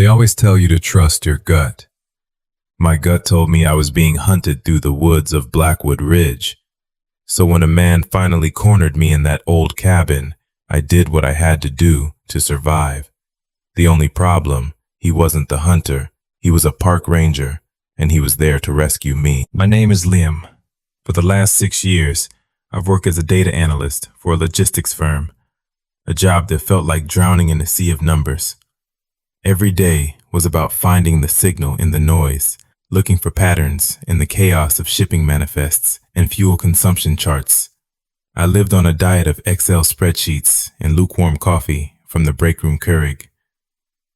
They always tell you to trust your gut. My gut told me I was being hunted through the woods of Blackwood Ridge. So when a man finally cornered me in that old cabin, I did what I had to do to survive. The only problem, he wasn't the hunter. He was a park ranger, and he was there to rescue me. My name is Liam. For the last 6 years, I've worked as a data analyst for a logistics firm, a job that felt like drowning in a sea of numbers. Every day was about finding the signal in the noise, looking for patterns in the chaos of shipping manifests and fuel consumption charts. I lived on a diet of Excel spreadsheets and lukewarm coffee from the breakroom Keurig.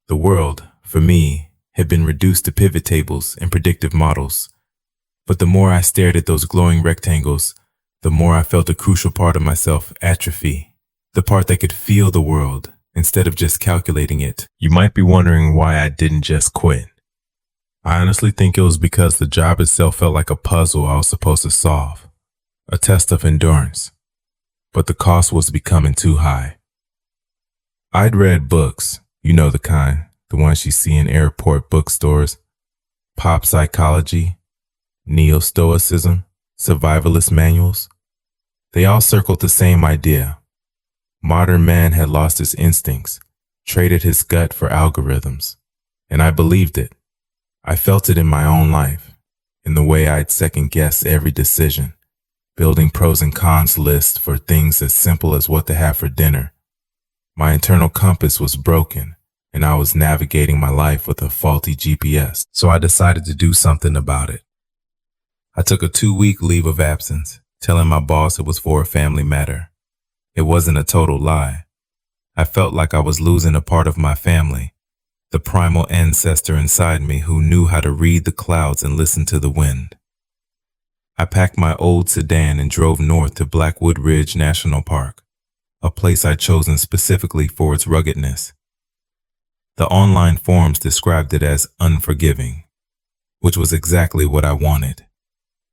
The world, for me, had been reduced to pivot tables and predictive models. But the more I stared at those glowing rectangles, the more I felt a crucial part of myself atrophy, the part that could feel the world instead of just calculating it. You might be wondering why I didn't just quit. I honestly think it was because the job itself felt like a puzzle I was supposed to solve, a test of endurance. But the cost was becoming too high. I'd read books, you know the kind, the ones you see in airport bookstores, pop psychology, neo-stoicism, survivalist manuals. They all circled the same idea. Modern man had lost his instincts, traded his gut for algorithms, and I believed it. I felt it in my own life, in the way I'd second-guess every decision, building pros and cons lists for things as simple as what to have for dinner. My internal compass was broken, and I was navigating my life with a faulty GPS, so I decided to do something about it. I took a 2-week leave of absence, telling my boss it was for a family matter. It wasn't a total lie. I felt like I was losing a part of my family, the primal ancestor inside me who knew how to read the clouds and listen to the wind. I packed my old sedan and drove north to Blackwood Ridge National Park, a place I'd chosen specifically for its ruggedness. The online forums described it as unforgiving, which was exactly what I wanted.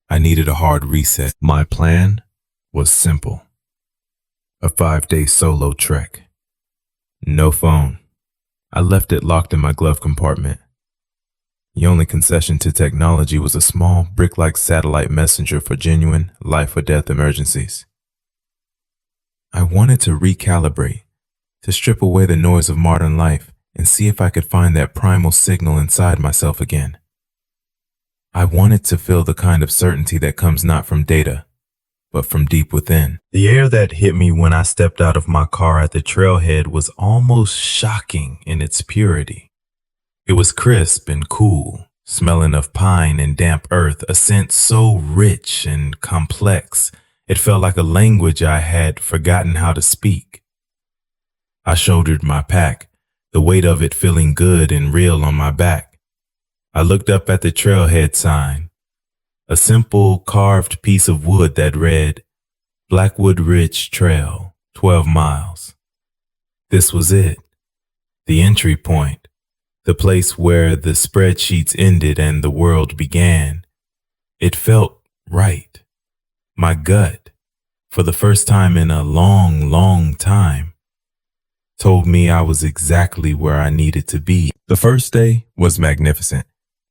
I needed a hard reset. My plan was simple. A 5-day solo trek. No phone. I left it locked in my glove compartment. The only concession to technology was a small, brick-like satellite messenger for genuine, life-or-death emergencies. I wanted to recalibrate, to strip away the noise of modern life and see if I could find that primal signal inside myself again. I wanted to feel the kind of certainty that comes not from data, but from deep within. The air that hit me when I stepped out of my car at the trailhead was almost shocking in its purity. It was crisp and cool, smelling of pine and damp earth, a scent so rich and complex, it felt like a language I had forgotten how to speak. I shouldered my pack, the weight of it feeling good and real on my back. I looked up at the trailhead sign, a simple carved piece of wood that read, Blackwood Ridge Trail, 12 miles. This was it, the entry point, the place where the spreadsheets ended and the world began. It felt right. My gut, for the first time in a long, long time, told me I was exactly where I needed to be. The first day was magnificent.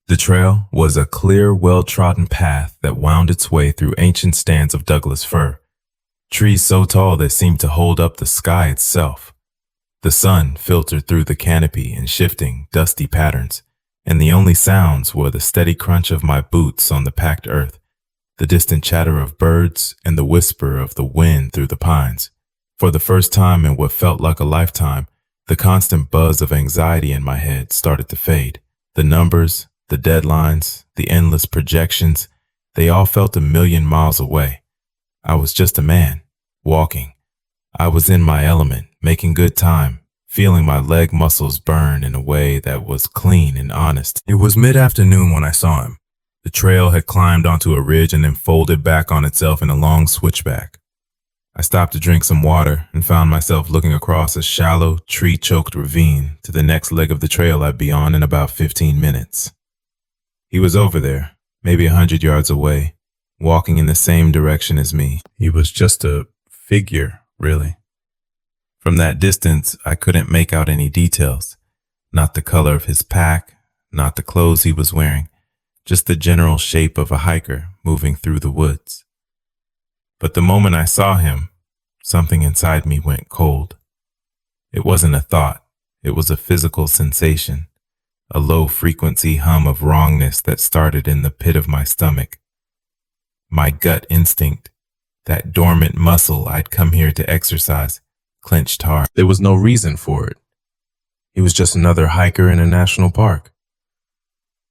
The trail was a clear, well-trodden path that wound its way through ancient stands of Douglas fir, trees so tall they seemed to hold up the sky itself. The sun filtered through the canopy in shifting, dusty patterns, and the only sounds were the steady crunch of my boots on the packed earth, the distant chatter of birds, and the whisper of the wind through the pines. For the first time in what felt like a lifetime, the constant buzz of anxiety in my head started to fade. The numbers, the deadlines, the endless projections, they all felt a million miles away. I was just a man, walking. I was in my element, making good time, feeling my leg muscles burn in a way that was clean and honest. It was mid-afternoon when I saw him. The trail had climbed onto a ridge and then folded back on itself in a long switchback. I stopped to drink some water and found myself looking across a shallow, tree-choked ravine to the next leg of the trail I'd be on in about 15 minutes. He was over there, maybe 100 yards away, walking in the same direction as me. He was just a figure, really. From that distance, I couldn't make out any details, Not the color of his pack, not the clothes he was wearing, just the general shape of a hiker moving through the woods. But the moment I saw him, something inside me went cold. It wasn't a thought, it was a physical sensation, a low-frequency hum of wrongness that started in the pit of my stomach. My gut instinct, that dormant muscle I'd come here to exercise, clenched hard. There was no reason for it. He was just another hiker in a national park,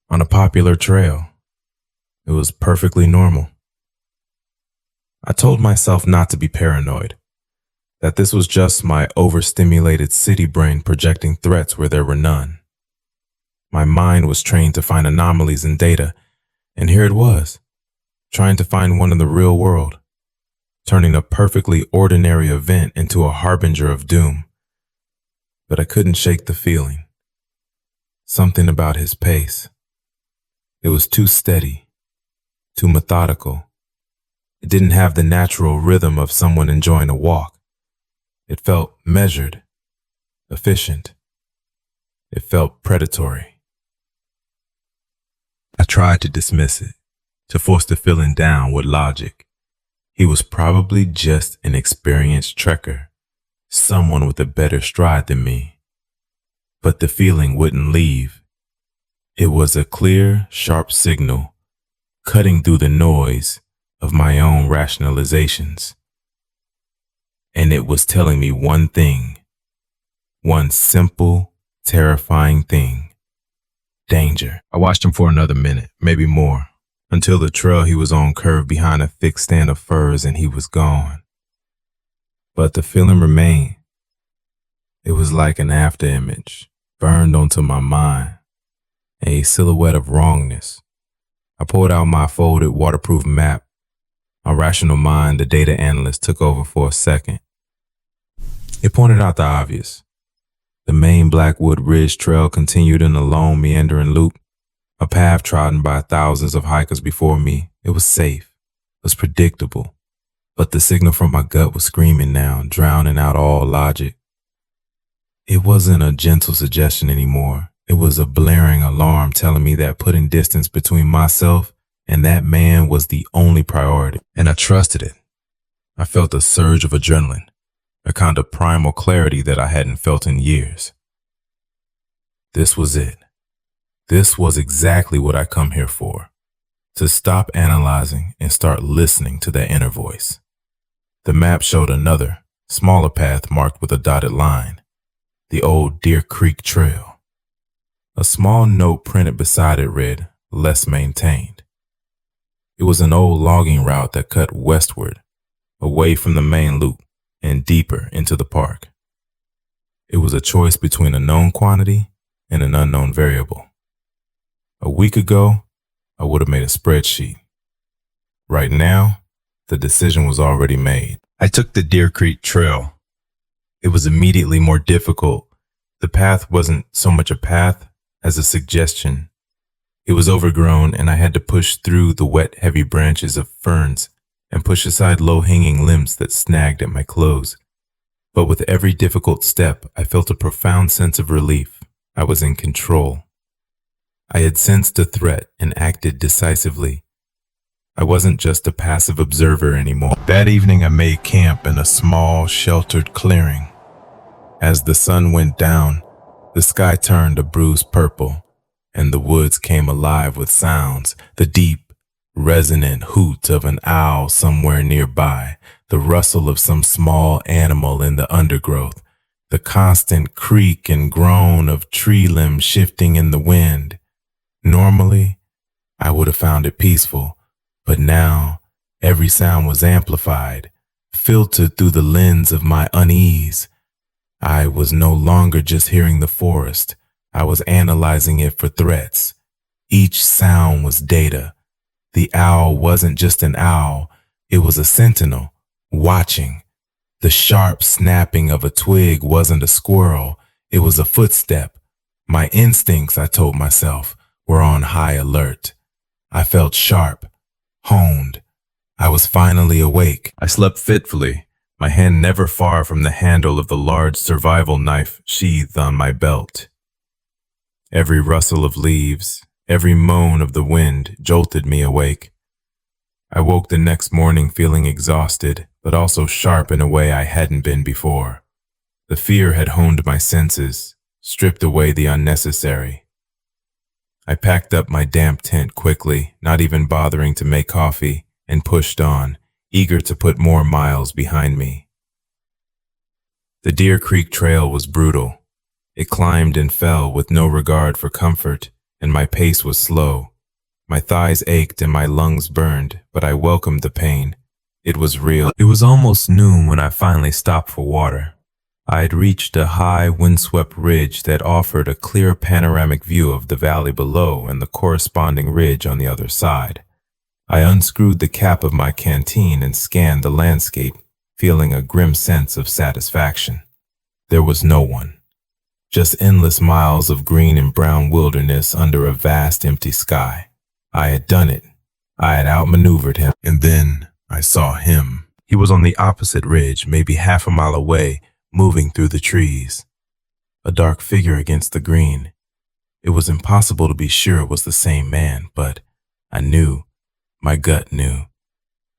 on a popular trail. It was perfectly normal. I told myself not to be paranoid, that this was just my overstimulated city brain projecting threats where there were none. My mind was trained to find anomalies in data, and here it was, trying to find one in the real world, turning a perfectly ordinary event into a harbinger of doom. But I couldn't shake the feeling. Something about his pace. It was too steady, too methodical. It didn't have the natural rhythm of someone enjoying a walk. It felt measured, efficient. It felt predatory. I tried to dismiss it, to force the feeling down with logic. He was probably just an experienced trekker, someone with a better stride than me. But the feeling wouldn't leave. It was a clear, sharp signal, cutting through the noise of my own rationalizations. And it was telling me one thing, one simple, terrifying thing. Danger. I watched him for another minute, maybe more, until the trail he was on curved behind a thick stand of firs and he was gone. But the feeling remained. It was like an afterimage, burned onto my mind, a silhouette of wrongness. I pulled out my folded waterproof map. My rational mind, the data analyst, took over for a second. It pointed out the obvious. The main Blackwood Ridge Trail continued in a long, meandering loop, a path trodden by thousands of hikers before me. It was safe, it was predictable, but the signal from my gut was screaming now, drowning out all logic. It wasn't a gentle suggestion anymore. It was a blaring alarm telling me that putting distance between myself and that man was the only priority, and I trusted it. I felt a surge of adrenaline, a kind of primal clarity that I hadn't felt in years. This was it. This was exactly what I come here for, to stop analyzing and start listening to that inner voice. The map showed another, smaller path marked with a dotted line, the old Deer Creek Trail. A small note printed beside it read, "Less maintained." It was an old logging route that cut westward, away from the main loop and deeper into the park. It was a choice between a known quantity and an unknown variable. A week ago, I would have made a spreadsheet. Right now, the decision was already made. I took the Deer Creek Trail. It was immediately more difficult. The path wasn't so much a path as a suggestion. It was overgrown, and I had to push through the wet, heavy branches of ferns and push aside low-hanging limbs that snagged at my clothes. But with every difficult step, I felt a profound sense of relief. I was in control. I had sensed a threat and acted decisively. I wasn't just a passive observer anymore. That evening, I made camp in a small, sheltered clearing. As the sun went down, the sky turned a bruised purple, and the woods came alive with sounds, the deep, resonant hoot of an owl somewhere nearby, the rustle of some small animal in the undergrowth, the constant creak and groan of tree limbs shifting in the wind. Normally, I would have found it peaceful, but now every sound was amplified, filtered through the lens of my unease. I was no longer just hearing the forest. I was analyzing it for threats. Each sound was data. The owl wasn't just an owl. It was a sentinel, watching. The sharp snapping of a twig wasn't a squirrel. It was a footstep. My instincts, I told myself, were on high alert. I felt sharp, honed. I was finally awake. I slept fitfully, my hand never far from the handle of the large survival knife sheathed on my belt. Every rustle of leaves, every moan of the wind jolted me awake. I woke the next morning feeling exhausted, but also sharp in a way I hadn't been before. The fear had honed my senses, stripped away the unnecessary. I packed up my damp tent quickly, not even bothering to make coffee, and pushed on, eager to put more miles behind me. The Deer Creek Trail was brutal. It climbed and fell with no regard for comfort, and my pace was slow. My thighs ached and my lungs burned, but I welcomed the pain. It was real. It was almost noon when I finally stopped for water. I had reached a high, windswept ridge that offered a clear panoramic view of the valley below and the corresponding ridge on the other side. I unscrewed the cap of my canteen and scanned the landscape, feeling a grim sense of satisfaction. There was no one. Just endless miles of green and brown wilderness under a vast empty sky. I had done it. I had outmaneuvered him. And then I saw him. He was on the opposite ridge, maybe half a mile away, moving through the trees. A dark figure against the green. It was impossible to be sure it was the same man, but I knew. My gut knew.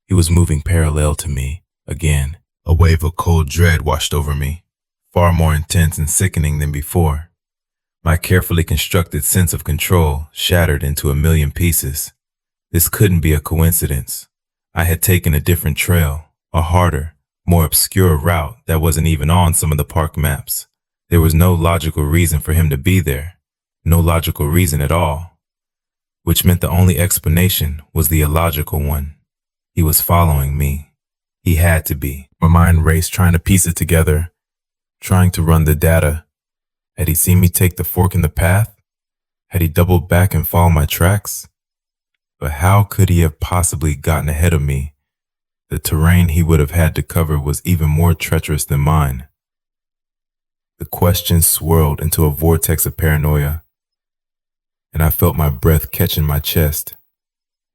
He was moving parallel to me, again. A wave of cold dread washed over me, far more intense and sickening than before. My carefully constructed sense of control shattered into a million pieces. This couldn't be a coincidence. I had taken a different trail, a harder, more obscure route that wasn't even on some of the park maps. There was no logical reason for him to be there, no logical reason at all, which meant the only explanation was the illogical one. He was following me. He had to be. My mind raced trying to piece it together, trying to run the data. Had he seen me take the fork in the path? Had he doubled back and followed my tracks? But how could he have possibly gotten ahead of me? The terrain he would have had to cover was even more treacherous than mine. The question swirled into a vortex of paranoia, and I felt my breath catch in my chest.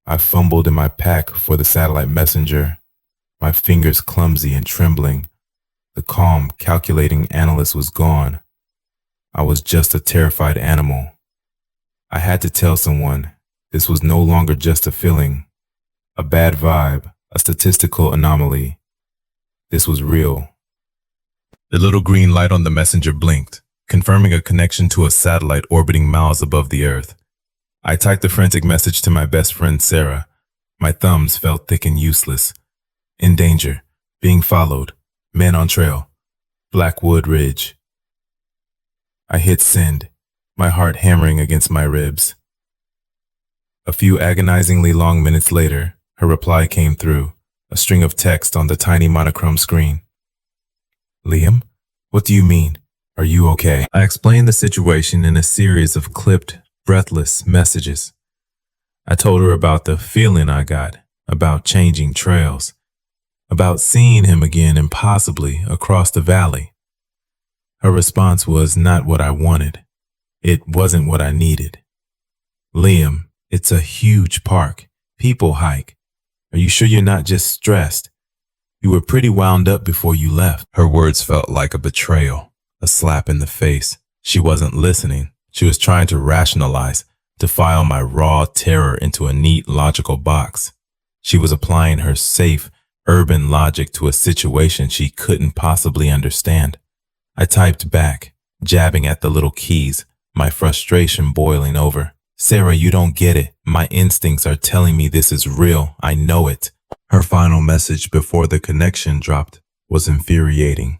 I fumbled in my pack for the satellite messenger, my fingers clumsy and trembling. The calm, calculating analyst was gone. I was just a terrified animal. I had to tell someone. This was no longer just a feeling, a bad vibe, a statistical anomaly. This was real. The little green light on the messenger blinked, confirming a connection to a satellite orbiting miles above the Earth. I typed the frantic message to my best friend Sarah. My thumbs felt thick and useless. In danger. Being followed. Men on trail. Blackwood Ridge. I hit send, my heart hammering against my ribs. A few agonizingly long minutes later, her reply came through, a string of text on the tiny monochrome screen. Liam, what do you mean? Are you okay? I explained the situation in a series of clipped, breathless messages. I told her about the feeling I got, about changing trails, about seeing him again and possibly across the valley. Her response was not what I wanted. It wasn't what I needed. Liam, it's a huge park. People hike. Are you sure you're not just stressed? You were pretty wound up before you left. Her words felt like a betrayal, a slap in the face. She wasn't listening. She was trying to rationalize, to file my raw terror into a neat, logical box. She was applying her safe, urban logic to a situation she couldn't possibly understand. I typed back, jabbing at the little keys, my frustration boiling over. Sarah, you don't get it. My instincts are telling me this is real. I know it. Her final message before the connection dropped was infuriating.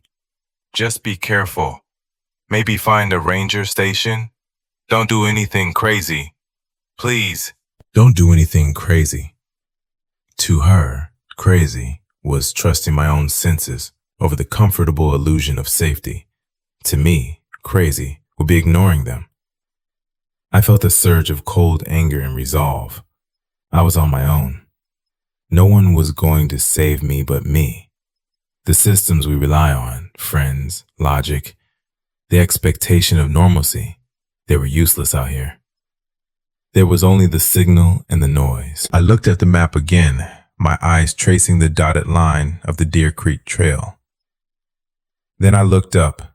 Just be careful. Maybe find a ranger station. Don't do anything crazy. Please. Don't do anything crazy. To her, crazy was trusting my own senses over the comfortable illusion of safety. To me, crazy would be ignoring them. I felt a surge of cold anger and resolve. I was on my own. No one was going to save me but me. The systems we rely on, friends, logic, the expectation of normalcy, they were useless out here. There was only the signal and the noise. I looked at the map again, my eyes tracing the dotted line of the Deer Creek Trail. Then I looked up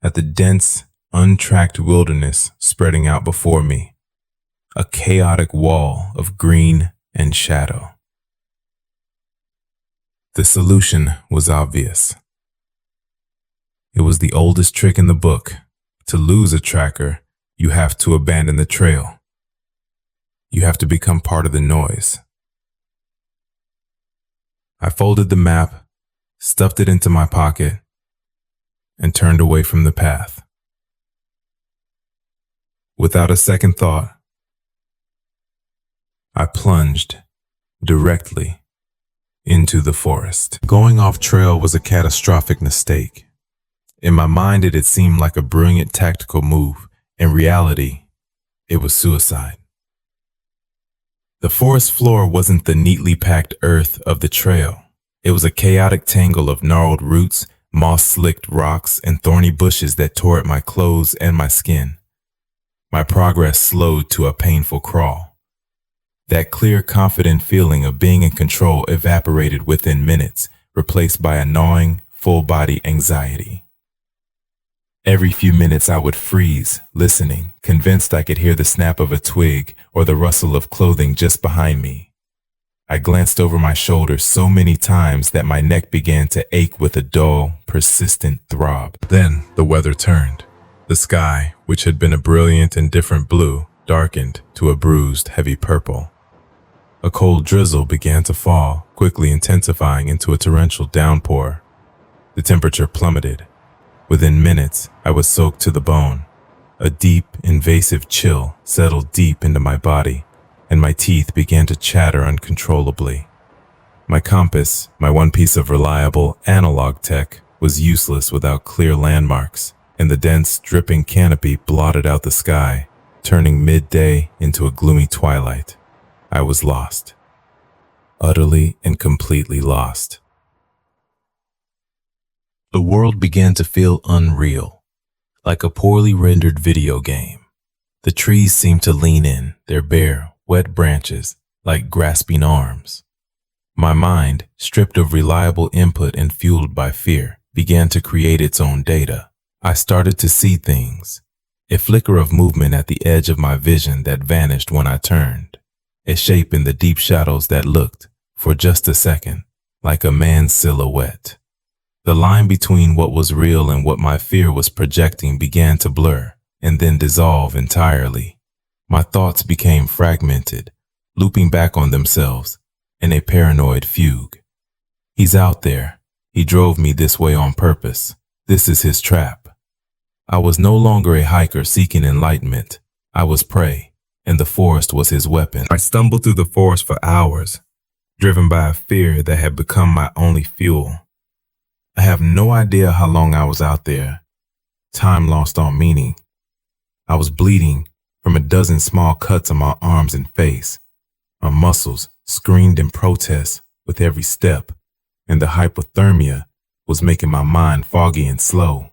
at the dense, untracked wilderness spreading out before me, a chaotic wall of green and shadow. The solution was obvious. It was the oldest trick in the book. To lose a tracker, you have to abandon the trail. You have to become part of the noise. I folded the map, stuffed it into my pocket, and turned away from the path. Without a second thought, I plunged directly into the forest. Going off trail was a catastrophic mistake. In my mind, it had seemed like a brilliant tactical move. In reality, it was suicide. The forest floor wasn't the neatly packed earth of the trail. It was a chaotic tangle of gnarled roots, moss-slicked rocks, and thorny bushes that tore at my clothes and my skin. My progress slowed to a painful crawl. That clear, confident feeling of being in control evaporated within minutes, replaced by a gnawing, full-body anxiety. Every few minutes I would freeze, listening, convinced I could hear the snap of a twig or the rustle of clothing just behind me. I glanced over my shoulder so many times that my neck began to ache with a dull, persistent throb. Then the weather turned. The sky, which had been a brilliant and different blue, darkened to a bruised, heavy purple. A cold drizzle began to fall, quickly intensifying into a torrential downpour. The temperature plummeted. Within minutes, I was soaked to the bone. A deep, invasive chill settled deep into my body, and my teeth began to chatter uncontrollably. My compass, my one piece of reliable analog tech, was useless without clear landmarks, and the dense, dripping canopy blotted out the sky, turning midday into a gloomy twilight. I was lost. Utterly and completely lost. The world began to feel unreal, like a poorly rendered video game. The trees seemed to lean in, their bare, wet branches like grasping arms. My mind, stripped of reliable input and fueled by fear, began to create its own data. I started to see things, a flicker of movement at the edge of my vision that vanished when I turned, a shape in the deep shadows that looked, for just a second, like a man's silhouette. The line between what was real and what my fear was projecting began to blur and then dissolve entirely. My thoughts became fragmented, looping back on themselves in a paranoid fugue. He's out there. He drove me this way on purpose. This is his trap. I was no longer a hiker seeking enlightenment. I was prey, and the forest was his weapon. I stumbled through the forest for hours, driven by a fear that had become my only fuel. I have no idea how long I was out there. Time lost all meaning. I was bleeding from a dozen small cuts on my arms and face. My muscles screamed in protest with every step, and the hypothermia was making my mind foggy and slow.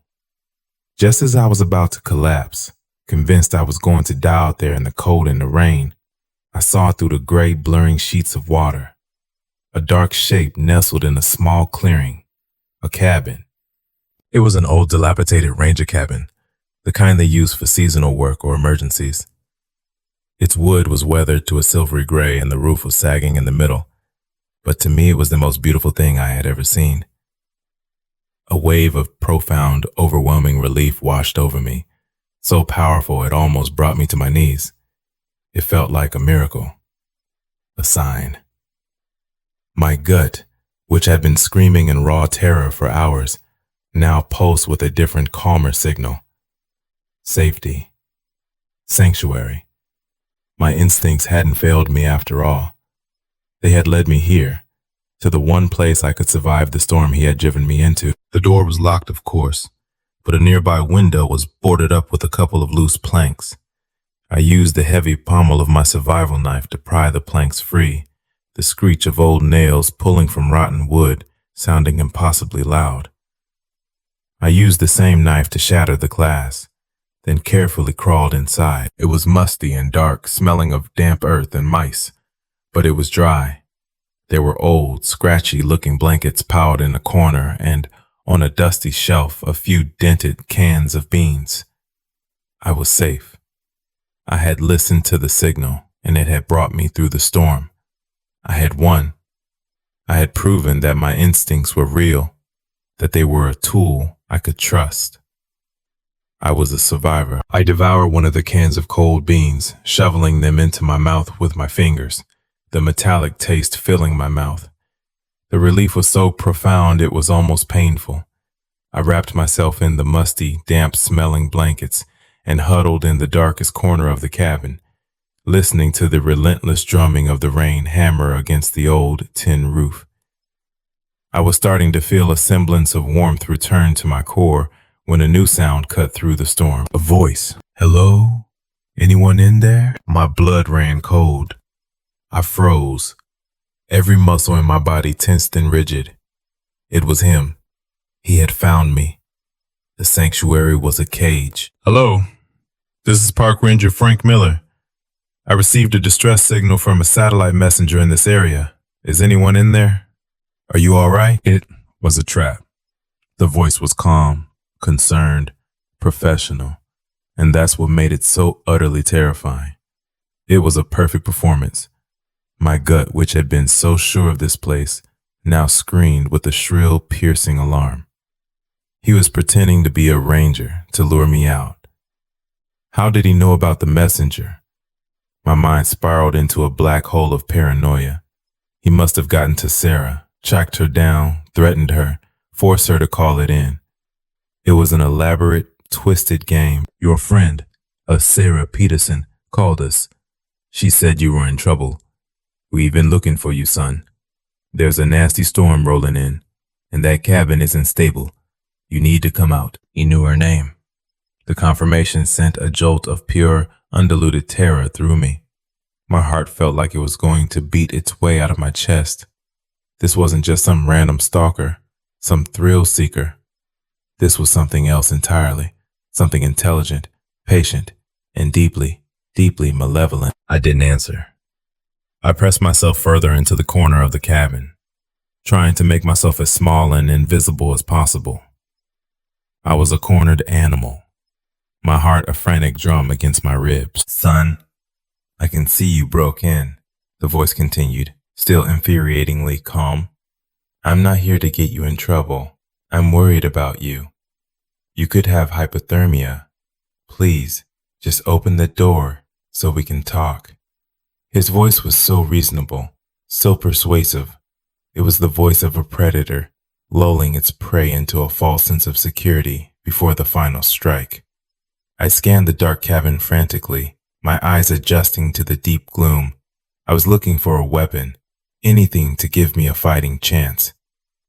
Just as I was about to collapse, convinced I was going to die out there in the cold and the rain, I saw through the gray, blurring sheets of water. A dark shape nestled in a small clearing. A cabin. It was an old, dilapidated ranger cabin, the kind they use for seasonal work or emergencies. Its wood was weathered to a silvery gray and the roof was sagging in the middle, but to me it was the most beautiful thing I had ever seen. A wave of profound, overwhelming relief washed over me, so powerful it almost brought me to my knees. It felt like a miracle, a sign. My gut, which had been screaming in raw terror for hours, now pulsed with a different, calmer signal. Safety. Sanctuary. My instincts hadn't failed me after all. They had led me here, to the one place I could survive the storm he had driven me into. The door was locked, of course, but a nearby window was boarded up with a couple of loose planks. I used the heavy pommel of my survival knife to pry the planks free, the screech of old nails pulling from rotten wood sounding impossibly loud. I used the same knife to shatter the glass, then carefully crawled inside. It was musty and dark, smelling of damp earth and mice, but it was dry. There were old, scratchy-looking blankets piled in a corner, and on a dusty shelf a few dented cans of beans. I was safe. I had listened to the signal, and it had brought me through the storm. I had won. I had proven that my instincts were real, that they were a tool I could trust. I was a survivor. I devoured one of the cans of cold beans, shoveling them into my mouth with my fingers, the metallic taste filling my mouth. The relief was so profound it was almost painful. I wrapped myself in the musty, damp-smelling blankets and huddled in the darkest corner of the cabin, listening to the relentless drumming of the rain hammer against the old tin roof. I was starting to feel a semblance of warmth return to my core when a new sound cut through the storm. A voice. Hello? Anyone in there? My blood ran cold. I froze. Every muscle in my body tensed and rigid. It was him. He had found me. The sanctuary was a cage. Hello? This is Park Ranger Frank Miller. I received a distress signal from a satellite messenger in this area. Is anyone in there? Are you all right? It was a trap. The voice was calm, concerned, professional, and that's what made it so utterly terrifying. It was a perfect performance. My gut, which had been so sure of this place, now screamed with a shrill, piercing alarm. He was pretending to be a ranger to lure me out. How did he know about the messenger? My mind spiraled into a black hole of paranoia. He must have gotten to Sarah, tracked her down, threatened her, forced her to call it in. It was an elaborate, twisted game. Your friend, Sarah Peterson, called us. She said you were in trouble. We've been looking for you, son. There's a nasty storm rolling in, and that cabin isn't stable. You need to come out. He knew her name. The confirmation sent a jolt of pure, undiluted terror through me. My heart felt like it was going to beat its way out of my chest. This wasn't just some random stalker, some thrill seeker. This was something else entirely, something intelligent, patient, and deeply, deeply malevolent. I didn't answer. I pressed myself further into the corner of the cabin, trying to make myself as small and invisible as possible. I was a cornered animal, my heart a frantic drum against my ribs. Son, I can see you broke in, the voice continued, still infuriatingly calm. I'm not here to get you in trouble. I'm worried about you. You could have hypothermia. Please, just open the door so we can talk. His voice was so reasonable, so persuasive. It was the voice of a predator, lulling its prey into a false sense of security before the final strike. I scanned the dark cabin frantically, my eyes adjusting to the deep gloom. I was looking for a weapon, anything to give me a fighting chance.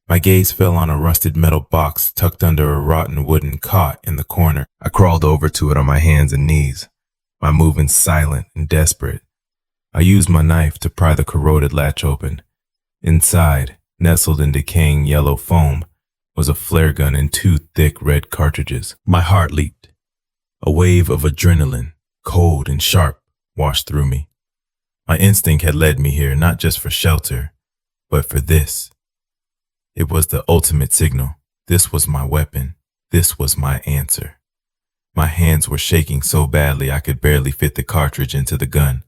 My gaze fell on a rusted metal box tucked under a rotten wooden cot in the corner. I crawled over to it on my hands and knees, my movements silent and desperate. I used my knife to pry the corroded latch open. Inside, nestled in decaying yellow foam, was a flare gun and 2 thick red cartridges. My heart leaped. A wave of adrenaline, cold and sharp, washed through me. My instinct had led me here not just for shelter, but for this. It was the ultimate signal. This was my weapon. This was my answer. My hands were shaking so badly I could barely fit the cartridge into the gun,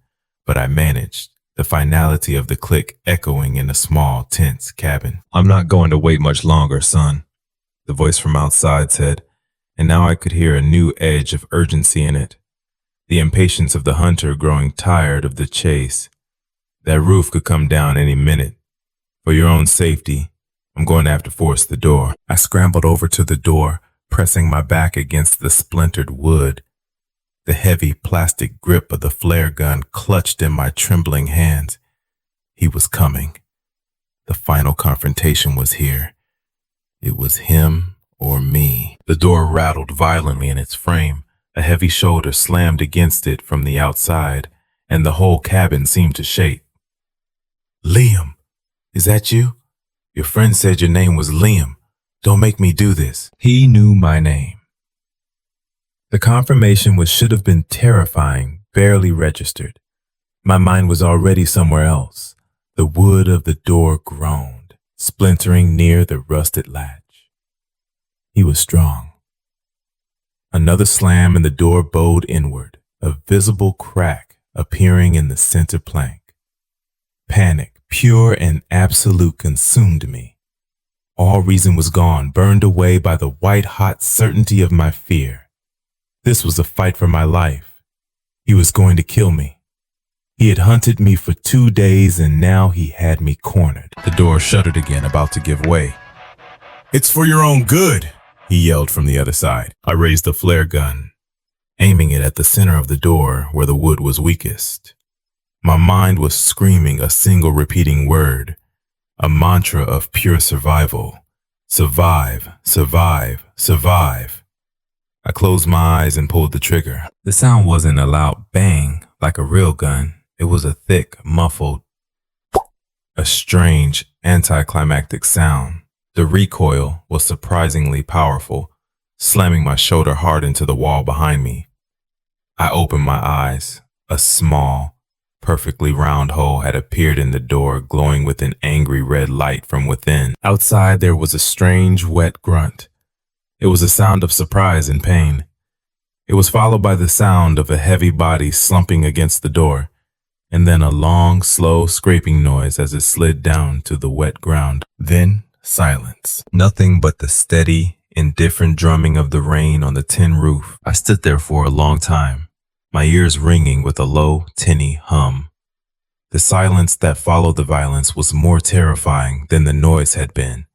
but I managed, the finality of the click echoing in a small, tense cabin. I'm not going to wait much longer, son, the voice from outside said, and now I could hear a new edge of urgency in it. The impatience of the hunter growing tired of the chase. That roof could come down any minute. For your own safety, I'm going to have to force the door. I scrambled over to the door, pressing my back against the splintered wood. The heavy plastic grip of the flare gun clutched in my trembling hands. He was coming. The final confrontation was here. It was him or me. The door rattled violently in its frame. A heavy shoulder slammed against it from the outside, and the whole cabin seemed to shake. Liam, is that you? Your friend said your name was Liam. Don't make me do this. He knew my name. The confirmation which should have been terrifying barely registered. My mind was already somewhere else. The wood of the door groaned, splintering near the rusted latch. He was strong. Another slam and the door bowed inward, a visible crack appearing in the center plank. Panic, pure and absolute, consumed me. All reason was gone, burned away by the white-hot certainty of my fear. This was a fight for my life. He was going to kill me. He had hunted me for 2 days, and now he had me cornered. The door shuddered again, about to give way. "It's for your own good," he yelled from the other side. I raised the flare gun, aiming it at the center of the door where the wood was weakest. My mind was screaming a single repeating word, a mantra of pure survival. Survive, survive, survive. I closed my eyes and pulled the trigger. The sound wasn't a loud bang like a real gun. It was a thick, muffled, a strange, anticlimactic sound. The recoil was surprisingly powerful, slamming my shoulder hard into the wall behind me. I opened my eyes. A small, perfectly round hole had appeared in the door, glowing with an angry red light from within. Outside there was a strange, wet grunt. It was a sound of surprise and pain. It was followed by the sound of a heavy body slumping against the door, and then a long, slow scraping noise as it slid down to the wet ground. Then silence. Nothing but the steady, indifferent drumming of the rain on the tin roof. I stood there for a long time, my ears ringing with a low, tinny hum. The silence that followed the violence was more terrifying than the noise had been.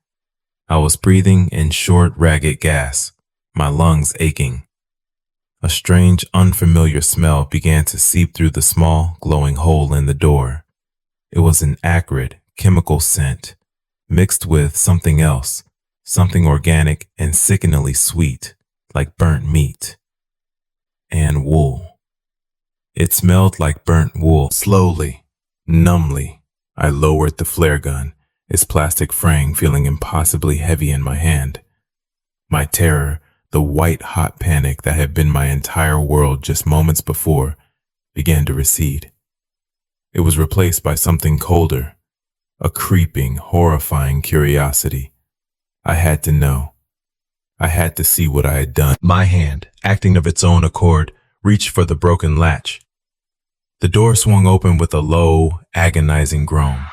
I was breathing in short, ragged gasps, my lungs aching. A strange, unfamiliar smell began to seep through the small, glowing hole in the door. It was an acrid, chemical scent, mixed with something else, something organic and sickeningly sweet, like burnt meat and wool. It smelled like burnt wool. Slowly, numbly, I lowered the flare gun, its plastic frame feeling impossibly heavy in my hand. My terror, the white-hot panic that had been my entire world just moments before, began to recede. It was replaced by something colder, a creeping, horrifying curiosity. I had to know. I had to see what I had done. My hand, acting of its own accord, reached for the broken latch. The door swung open with a low, agonizing groan.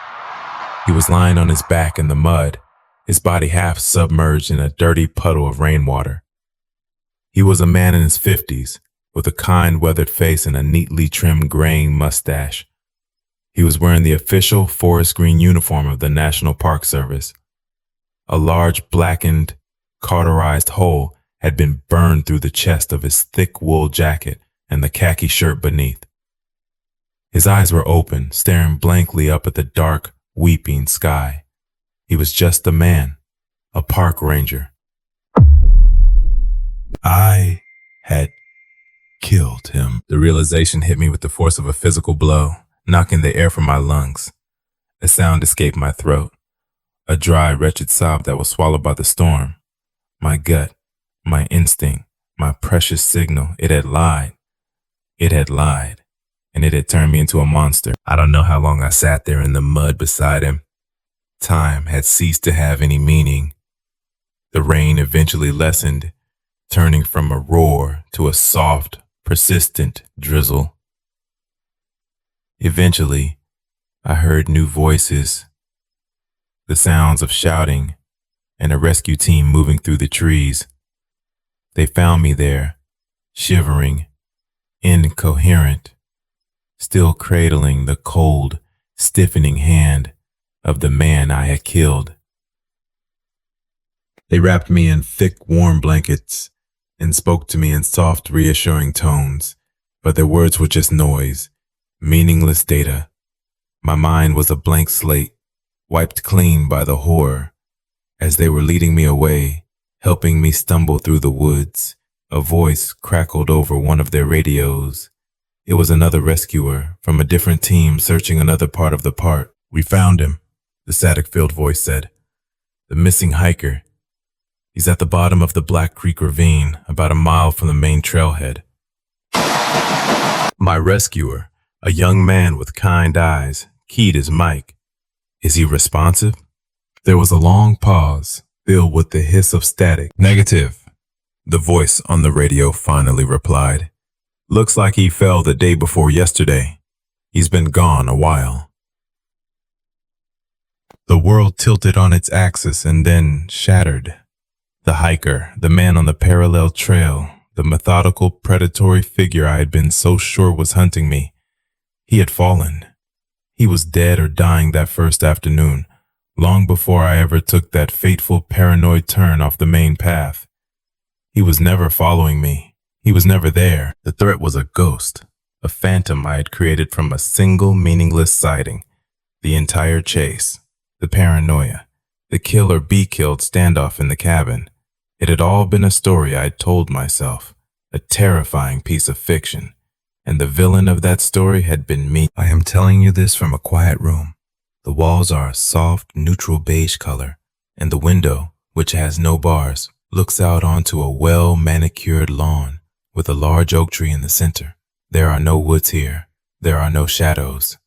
He was lying on his back in the mud, his body half submerged in a dirty puddle of rainwater. He was a man in his 50s, with a kind, weathered face and a neatly trimmed graying mustache. He was wearing the official forest green uniform of the National Park Service. A large, blackened, cauterized hole had been burned through the chest of his thick wool jacket and the khaki shirt beneath. His eyes were open, staring blankly up at the dark, weeping sky. He was just a man, a park ranger. I had killed him. The realization hit me with the force of a physical blow, knocking the air from my lungs. A sound escaped my throat, a dry, wretched sob that was swallowed by the storm. My gut, my instinct, my precious signal, it had lied. It had lied, and it had turned me into a monster. I don't know how long I sat there in the mud beside him. Time had ceased to have any meaning. The rain eventually lessened, turning from a roar to a soft, persistent drizzle. Eventually, I heard new voices, the sounds of shouting, and a rescue team moving through the trees. They found me there, shivering, incoherent, still cradling the cold, stiffening hand of the man I had killed. They wrapped me in thick, warm blankets and spoke to me in soft, reassuring tones, but their words were just noise, meaningless data. My mind was a blank slate, wiped clean by the horror. As they were leading me away, helping me stumble through the woods, a voice crackled over one of their radios. It was another rescuer from a different team searching another part of the park. "We found him," the static-filled voice said. "The missing hiker. He's at the bottom of the Black Creek Ravine, about a mile from the main trailhead." My rescuer, a young man with kind eyes, keyed his mic. "Is he responsive?" There was a long pause, filled with the hiss of static. "Negative. The voice on the radio finally replied. Looks like he fell the day before yesterday. He's been gone a while. The world tilted on its axis and then shattered. The hiker, the man on the parallel trail, the methodical, predatory figure I had been so sure was hunting me. He had fallen. He was dead or dying that first afternoon, long before I ever took that fateful paranoid turn off the main path. He was never following me. He was never there. The threat was a ghost, a phantom I had created from a single meaningless sighting. The entire chase, the paranoia, the kill or be killed standoff in the cabin. It had all been a story I'd told myself, a terrifying piece of fiction. And the villain of that story had been me. I am telling you this from a quiet room. The walls are a soft, neutral beige color, and the window, which has no bars, looks out onto a well-manicured lawn with a large oak tree in the center. There are no woods here. There are no shadows.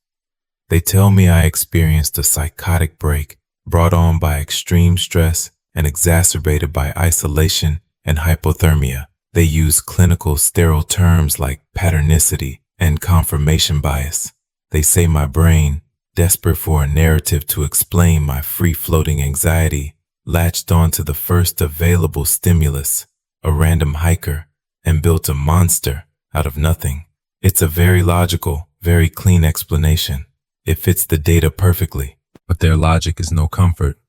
They tell me I experienced a psychotic break brought on by extreme stress and exacerbated by isolation and hypothermia. They use clinical sterile terms like patternicity and confirmation bias. They say my brain, desperate for a narrative to explain my free-floating anxiety, latched onto the first available stimulus, a random hiker, and built a monster out of nothing. It's a very logical, very clean explanation. It fits the data perfectly, but their logic is no comfort.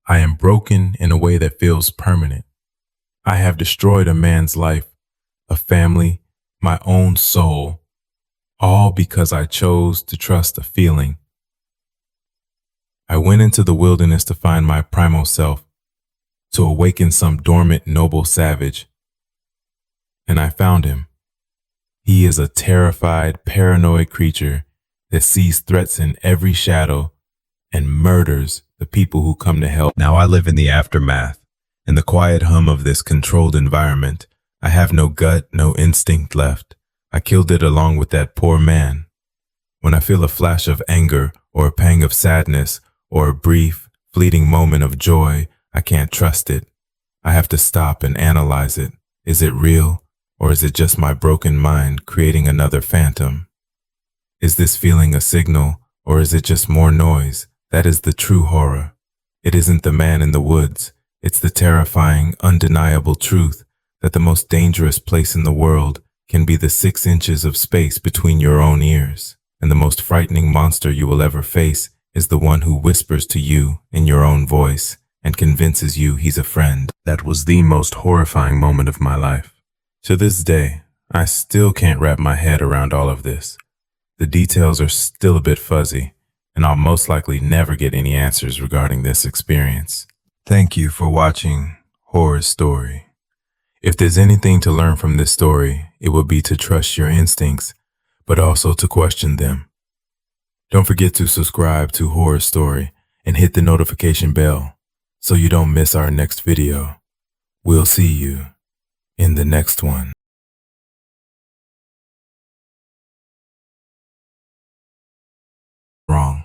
I am broken in a way that feels permanent. I have destroyed a man's life, a family, my own soul, all because I chose to trust a feeling. I went into the wilderness to find my primal self, to awaken some dormant noble savage, and I found him. He is a terrified, paranoid creature that sees threats in every shadow and murders the people who come to help. Now I live in the aftermath. In the quiet hum of this controlled environment, I have no gut, no instinct left. I killed it along with that poor man. When I feel a flash of anger or a pang of sadness or a brief, fleeting moment of joy, I can't trust it. I have to stop and analyze it. Is it real, or is it just my broken mind creating another phantom? Is this feeling a signal, or is it just more noise? That is the true horror. It isn't the man in the woods. It's the terrifying, undeniable truth that the most dangerous place in the world can be the 6 inches of space between your own ears. And the most frightening monster you will ever face is the one who whispers to you in your own voice and convinces you he's a friend. That was the most horrifying moment of my life. To this day, I still can't wrap my head around all of this. The details are still a bit fuzzy, and I'll most likely never get any answers regarding this experience. Thank you for watching Horror Story. If there's anything to learn from this story, it would be to trust your instincts, but also to question them. Don't forget to subscribe to Horror Story and hit the notification bell so you don't miss our next video. We'll see you in the next one. Wrong.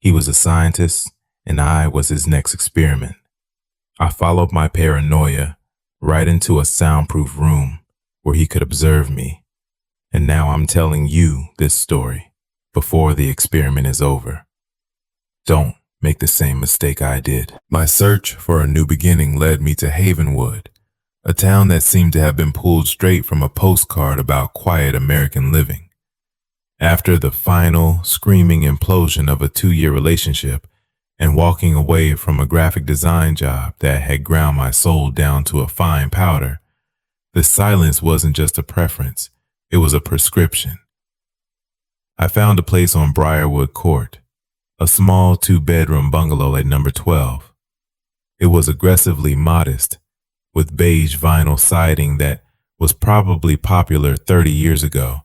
He was a scientist, and I was his next experiment. I followed my paranoia right into a soundproof room where he could observe me. And now I'm telling you this story before the experiment is over. Don't make the same mistake I did. My search for a new beginning led me to Havenwood, a town that seemed to have been pulled straight from a postcard about quiet American living. After the final, screaming implosion of a 2-year relationship and walking away from a graphic design job that had ground my soul down to a fine powder, the silence wasn't just a preference, it was a prescription. I found a place on Briarwood Court, a small 2-bedroom bungalow at number 12. It was aggressively modest, with beige vinyl siding that was probably popular 30 years ago,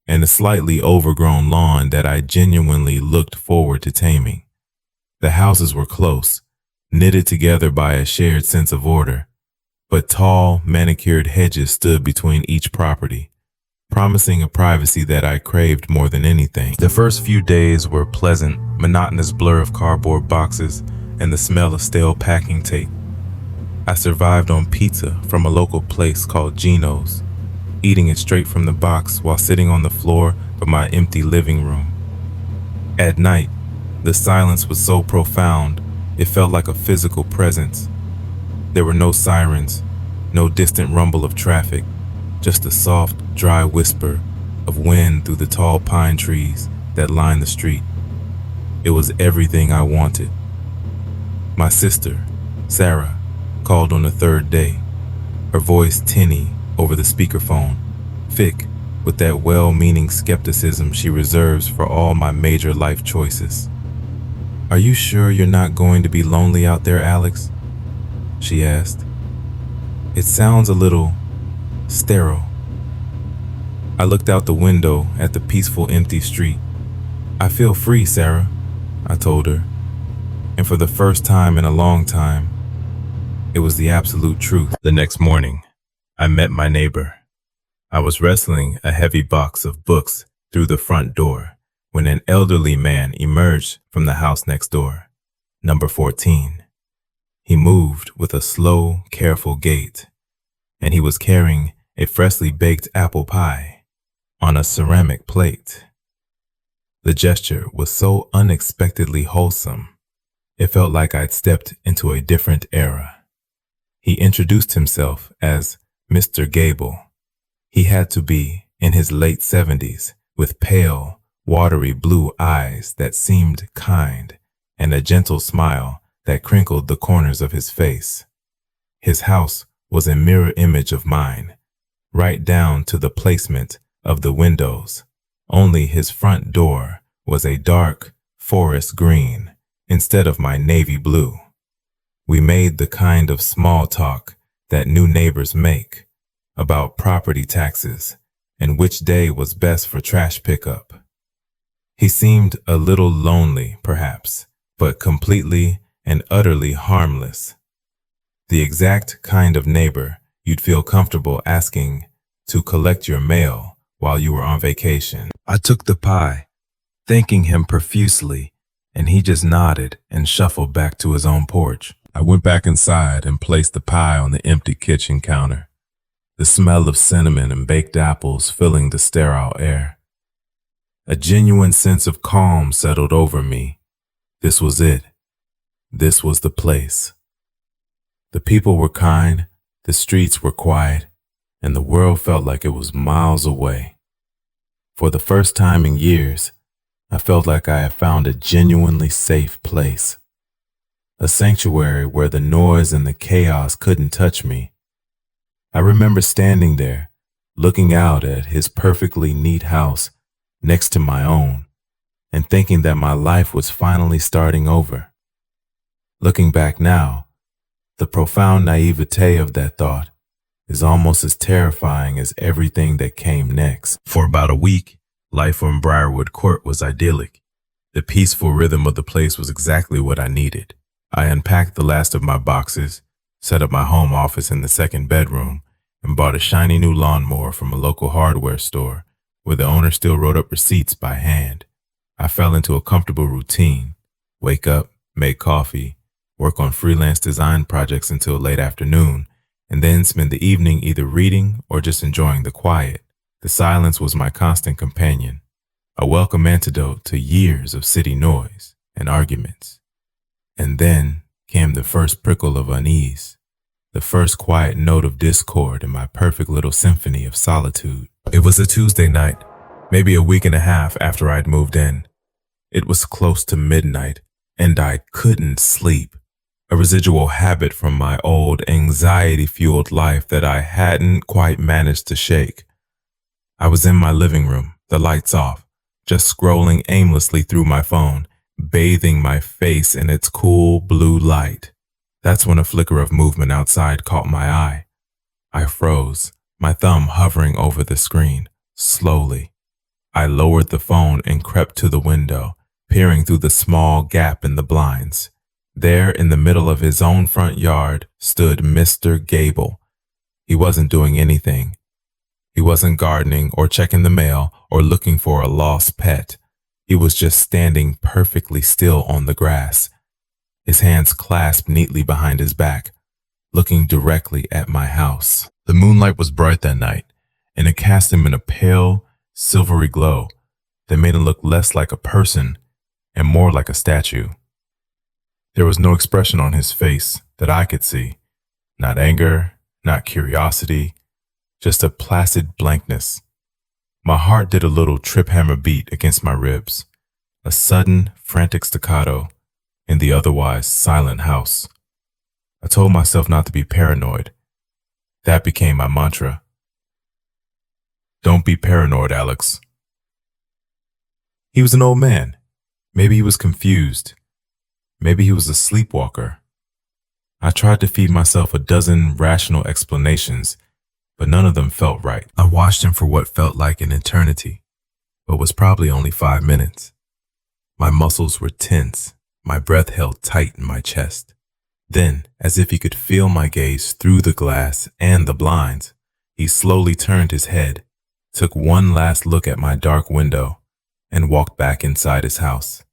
and a slightly overgrown lawn that I genuinely looked forward to taming. The houses were close, knitted together by a shared sense of order, but tall, manicured hedges stood between each property, promising a privacy that I craved more than anything. The first few days were a pleasant, monotonous blur of cardboard boxes and the smell of stale packing tape. I survived on pizza from a local place called Gino's, eating it straight from the box while sitting on the floor of my empty living room. At night, the silence was so profound, it felt like a physical presence. There were no sirens, no distant rumble of traffic, just a soft, dry whisper of wind through the tall pine trees that lined the street. It was everything I wanted. My sister, Sarah, called on the third day, her voice tinny over the speakerphone, thick with that well-meaning skepticism she reserves for all my major life choices. "Are you sure you're not going to be lonely out there, Alex?" she asked. "It sounds a little sterile." I looked out the window at the peaceful, empty street. "I feel free, Sarah," I told her. And for the first time in a long time, it was the absolute truth. The next morning, I met my neighbor. I was wrestling a heavy box of books through the front door when an elderly man emerged from the house next door, number 14. He moved with a slow, careful gait, and he was carrying a freshly baked apple pie on a ceramic plate. The gesture was so unexpectedly wholesome, it felt like I'd stepped into a different era. He introduced himself as Mr. Gable. He had to be in his late 70s, with pale, watery blue eyes that seemed kind, and a gentle smile that crinkled the corners of his face. His house was a mirror image of mine, right down to the placement of the windows. Only his front door was a dark forest green instead of my navy blue. We made the kind of small talk that new neighbors make about property taxes and which day was best for trash pickup. He seemed a little lonely, perhaps, but completely and utterly harmless. The exact kind of neighbor you'd feel comfortable asking to collect your mail while you were on vacation. I took the pie, thanking him profusely, and he just nodded and shuffled back to his own porch. I went back inside and placed the pie on the empty kitchen counter, the smell of cinnamon and baked apples filling the sterile air. A genuine sense of calm settled over me. This was it. This was the place. The people were kind, the streets were quiet, and the world felt like it was miles away. For the first time in years, I felt like I had found a genuinely safe place. A sanctuary where the noise and the chaos couldn't touch me. I remember standing there, looking out at his perfectly neat house next to my own, and thinking that my life was finally starting over. Looking back now, the profound naivete of that thought is almost as terrifying as everything that came next. For about a week, life on Briarwood Court was idyllic. The peaceful rhythm of the place was exactly what I needed. I unpacked the last of my boxes, set up my home office in the second bedroom, and bought a shiny new lawnmower from a local hardware store where the owner still wrote up receipts by hand. I fell into a comfortable routine: wake up, make coffee, work on freelance design projects until late afternoon, and then spend the evening either reading or just enjoying the quiet. The silence was my constant companion, a welcome antidote to years of city noise and arguments. And then came the first prickle of unease, the first quiet note of discord in my perfect little symphony of solitude. It was a Tuesday night, maybe a week and a half after I'd moved in. It was close to midnight, and I couldn't sleep, a residual habit from my old anxiety-fueled life that I hadn't quite managed to shake. I was in my living room, the lights off, just scrolling aimlessly through my phone, bathing my face in its cool blue light. That's when a flicker of movement outside caught my eye. I froze, my thumb hovering over the screen, slowly. I lowered the phone and crept to the window, peering through the small gap in the blinds. There, in the middle of his own front yard, stood Mr. Gable. He wasn't doing anything. He wasn't gardening or checking the mail or looking for a lost pet. He was just standing perfectly still on the grass, his hands clasped neatly behind his back, looking directly at my house. The moonlight was bright that night, and it cast him in a pale, silvery glow that made him look less like a person and more like a statue. There was no expression on his face that I could see, not anger, not curiosity, just a placid blankness. My heart did a little trip hammer beat against my ribs, a sudden, frantic staccato in the otherwise silent house. I told myself not to be paranoid. That became my mantra. Don't be paranoid, Alex. He was an old man. Maybe he was confused. Maybe he was a sleepwalker. I tried to feed myself a dozen rational explanations, but none of them felt right. I watched him for what felt like an eternity, but was probably only 5 minutes. My muscles were tense, my breath held tight in my chest. Then, as if he could feel my gaze through the glass and the blinds, he slowly turned his head, took one last look at my dark window, and walked back inside his house.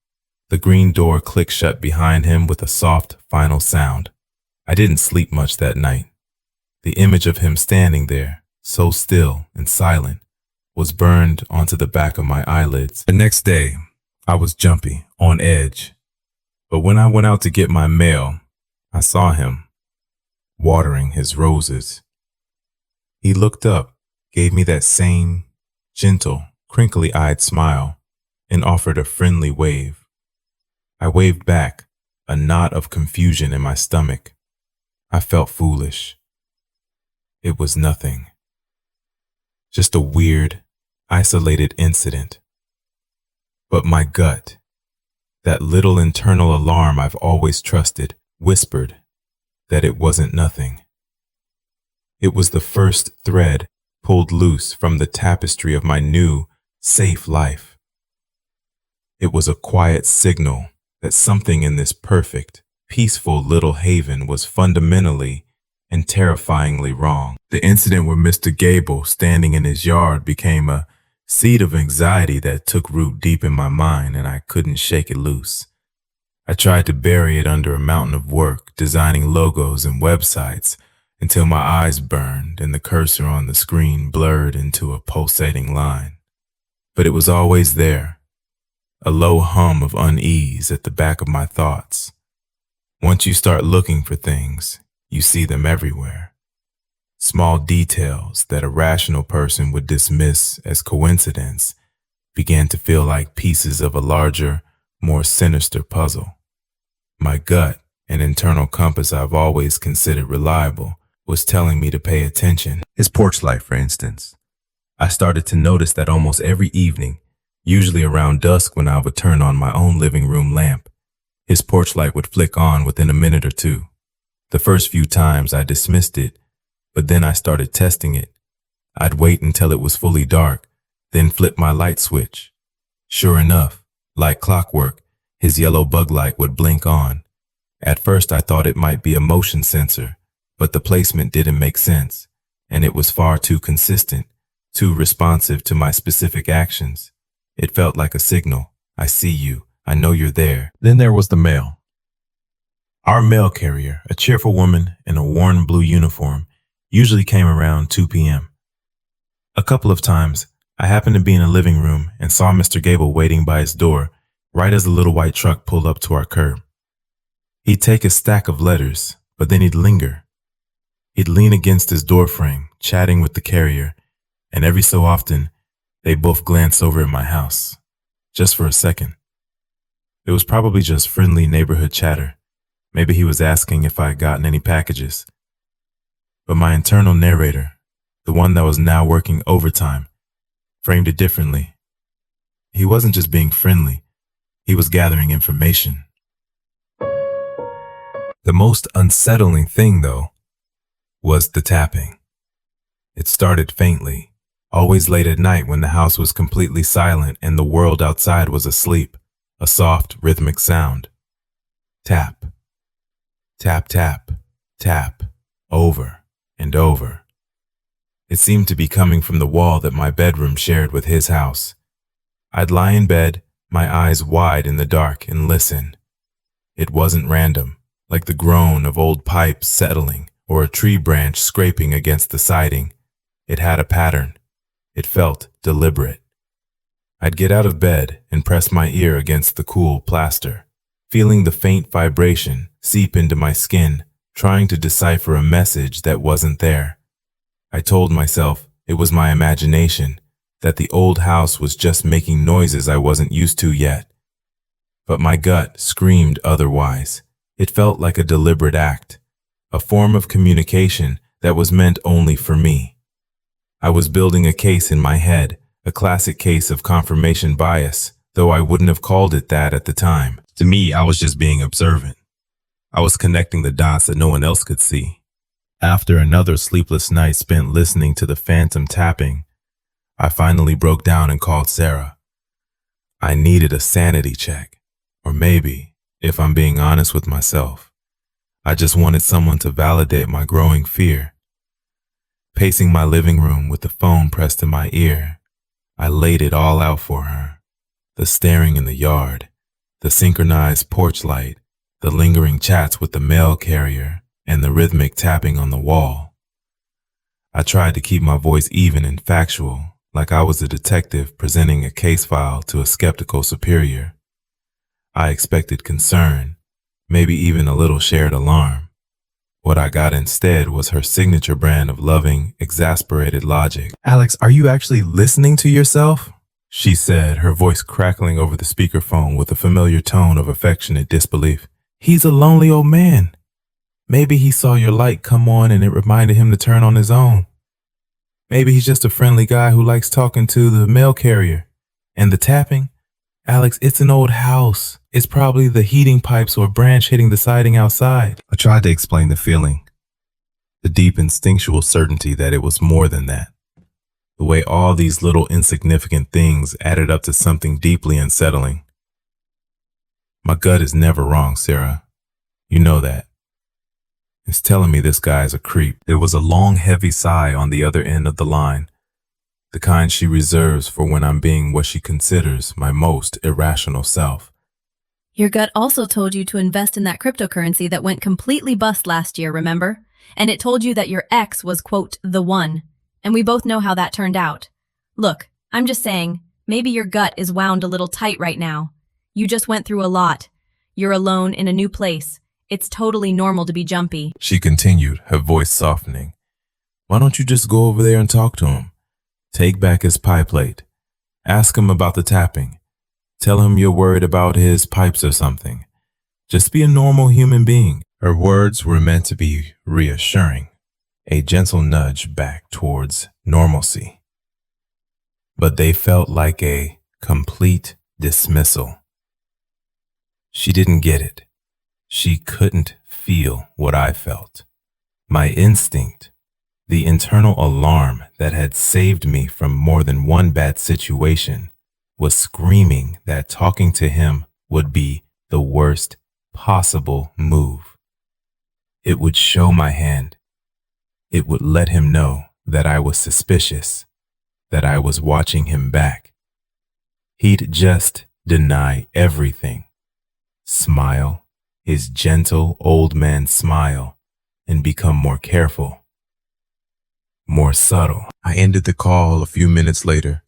The green door clicked shut behind him with a soft, final sound. I didn't sleep much that night. The image of him standing there, so still and silent, was burned onto the back of my eyelids. The next day, I was jumpy, on edge. But when I went out to get my mail, I saw him, watering his roses. He looked up, gave me that same gentle, crinkly-eyed smile, and offered a friendly wave. I waved back, a knot of confusion in my stomach. I felt foolish. It was nothing. Just a weird, isolated incident. But my gut, that little internal alarm I've always trusted, whispered that it wasn't nothing. It was the first thread pulled loose from the tapestry of my new, safe life. It was a quiet signal that something in this perfect, peaceful little haven was fundamentally and terrifyingly wrong. The incident where Mr. Gable standing in his yard became a seed of anxiety that took root deep in my mind, and I couldn't shake it loose. I tried to bury it under a mountain of work, designing logos and websites, until my eyes burned and the cursor on the screen blurred into a pulsating line. But it was always there, a low hum of unease at the back of my thoughts. Once you start looking for things, you see them everywhere. Small details that a rational person would dismiss as coincidence began to feel like pieces of a larger, more sinister puzzle. My gut, an internal compass I've always considered reliable, was telling me to pay attention. His porch light, for instance. I started to notice that almost every evening, usually around dusk when I would turn on my own living room lamp, his porch light would flick on within a minute or two. The first few times I dismissed it, but then I started testing it. I'd wait until it was fully dark, then flip my light switch. Sure enough, like clockwork, his yellow bug light would blink on. At first I thought it might be a motion sensor, but the placement didn't make sense, and it was far too consistent, too responsive to my specific actions. It felt like a signal. I see you. I know you're there. Then there was the mail. Our mail carrier, a cheerful woman in a worn blue uniform, usually came around 2 p.m. A couple of times, I happened to be in a living room and saw Mr. Gable waiting by his door right as the little white truck pulled up to our curb. He'd take a stack of letters, but then he'd linger. He'd lean against his doorframe, chatting with the carrier, and every so often, they both glanced over at my house, just for a second. It was probably just friendly neighborhood chatter. Maybe he was asking if I had gotten any packages. But my internal narrator, the one that was now working overtime, framed it differently. He wasn't just being friendly, he was gathering information. The most unsettling thing, though, was the tapping. It started faintly, always late at night when the house was completely silent and the world outside was asleep, a soft, rhythmic sound. Tap, tap, tap, tap, over and over. It seemed to be coming from the wall that my bedroom shared with his house. I'd lie in bed, my eyes wide in the dark, and listen. It wasn't random, like the groan of old pipes settling or a tree branch scraping against the siding. It had a pattern. It felt deliberate. I'd get out of bed and press my ear against the cool plaster, feeling the faint vibration seep into my skin, trying to decipher a message that wasn't there. I told myself it was my imagination, that the old house was just making noises I wasn't used to yet. But my gut screamed otherwise. It felt like a deliberate act, a form of communication that was meant only for me. I was building a case in my head, a classic case of confirmation bias, though I wouldn't have called it that at the time. To me, I was just being observant. I was connecting the dots that no one else could see. After another sleepless night spent listening to the phantom tapping, I finally broke down and called Sarah. I needed a sanity check, or maybe, if I'm being honest with myself, I just wanted someone to validate my growing fear. Pacing my living room with the phone pressed to my ear, I laid it all out for her. The staring in the yard, the synchronized porch light, the lingering chats with the mail carrier, and the rhythmic tapping on the wall. I tried to keep my voice even and factual, like I was a detective presenting a case file to a skeptical superior. I expected concern, maybe even a little shared alarm. What I got instead was her signature brand of loving, exasperated logic. "Alex, are you actually listening to yourself?" she said, her voice crackling over the speakerphone with a familiar tone of affectionate disbelief. "He's a lonely old man. Maybe he saw your light come on and it reminded him to turn on his own. Maybe he's just a friendly guy who likes talking to the mail carrier. And the tapping? Alex, it's an old house. It's probably the heating pipes or branch hitting the siding outside." I tried to explain the feeling, the deep instinctual certainty that it was more than that. The way all these little insignificant things added up to something deeply unsettling. "My gut is never wrong, Sarah. You know that. It's telling me this guy is a creep." There was a long, heavy sigh on the other end of the line, the kind she reserves for when I'm being what she considers my most irrational self. Your gut also told you to invest in that cryptocurrency that went completely bust last year, remember? And it told you that your ex was, quote, the one. And we both know how that turned out. Look, I'm just saying, maybe your gut is wound a little tight right now. You just went through a lot. You're alone in a new place. It's totally normal to be jumpy. She continued, her voice softening. "Why don't you just go over there and talk to him? Take back his pie plate. Ask him about the tapping. Tell him you're worried about his pipes or something. Just be a normal human being." Her words were meant to be reassuring, a gentle nudge back towards normalcy. But they felt like a complete dismissal. She didn't get it. She couldn't feel what I felt. My instinct, the internal alarm that had saved me from more than one bad situation, was screaming that talking to him would be the worst possible move. It would show my hand. It would let him know that I was suspicious, that I was watching him back. He'd just deny everything, smile, his gentle old man smile, and become more careful, more subtle. I ended the call a few minutes later,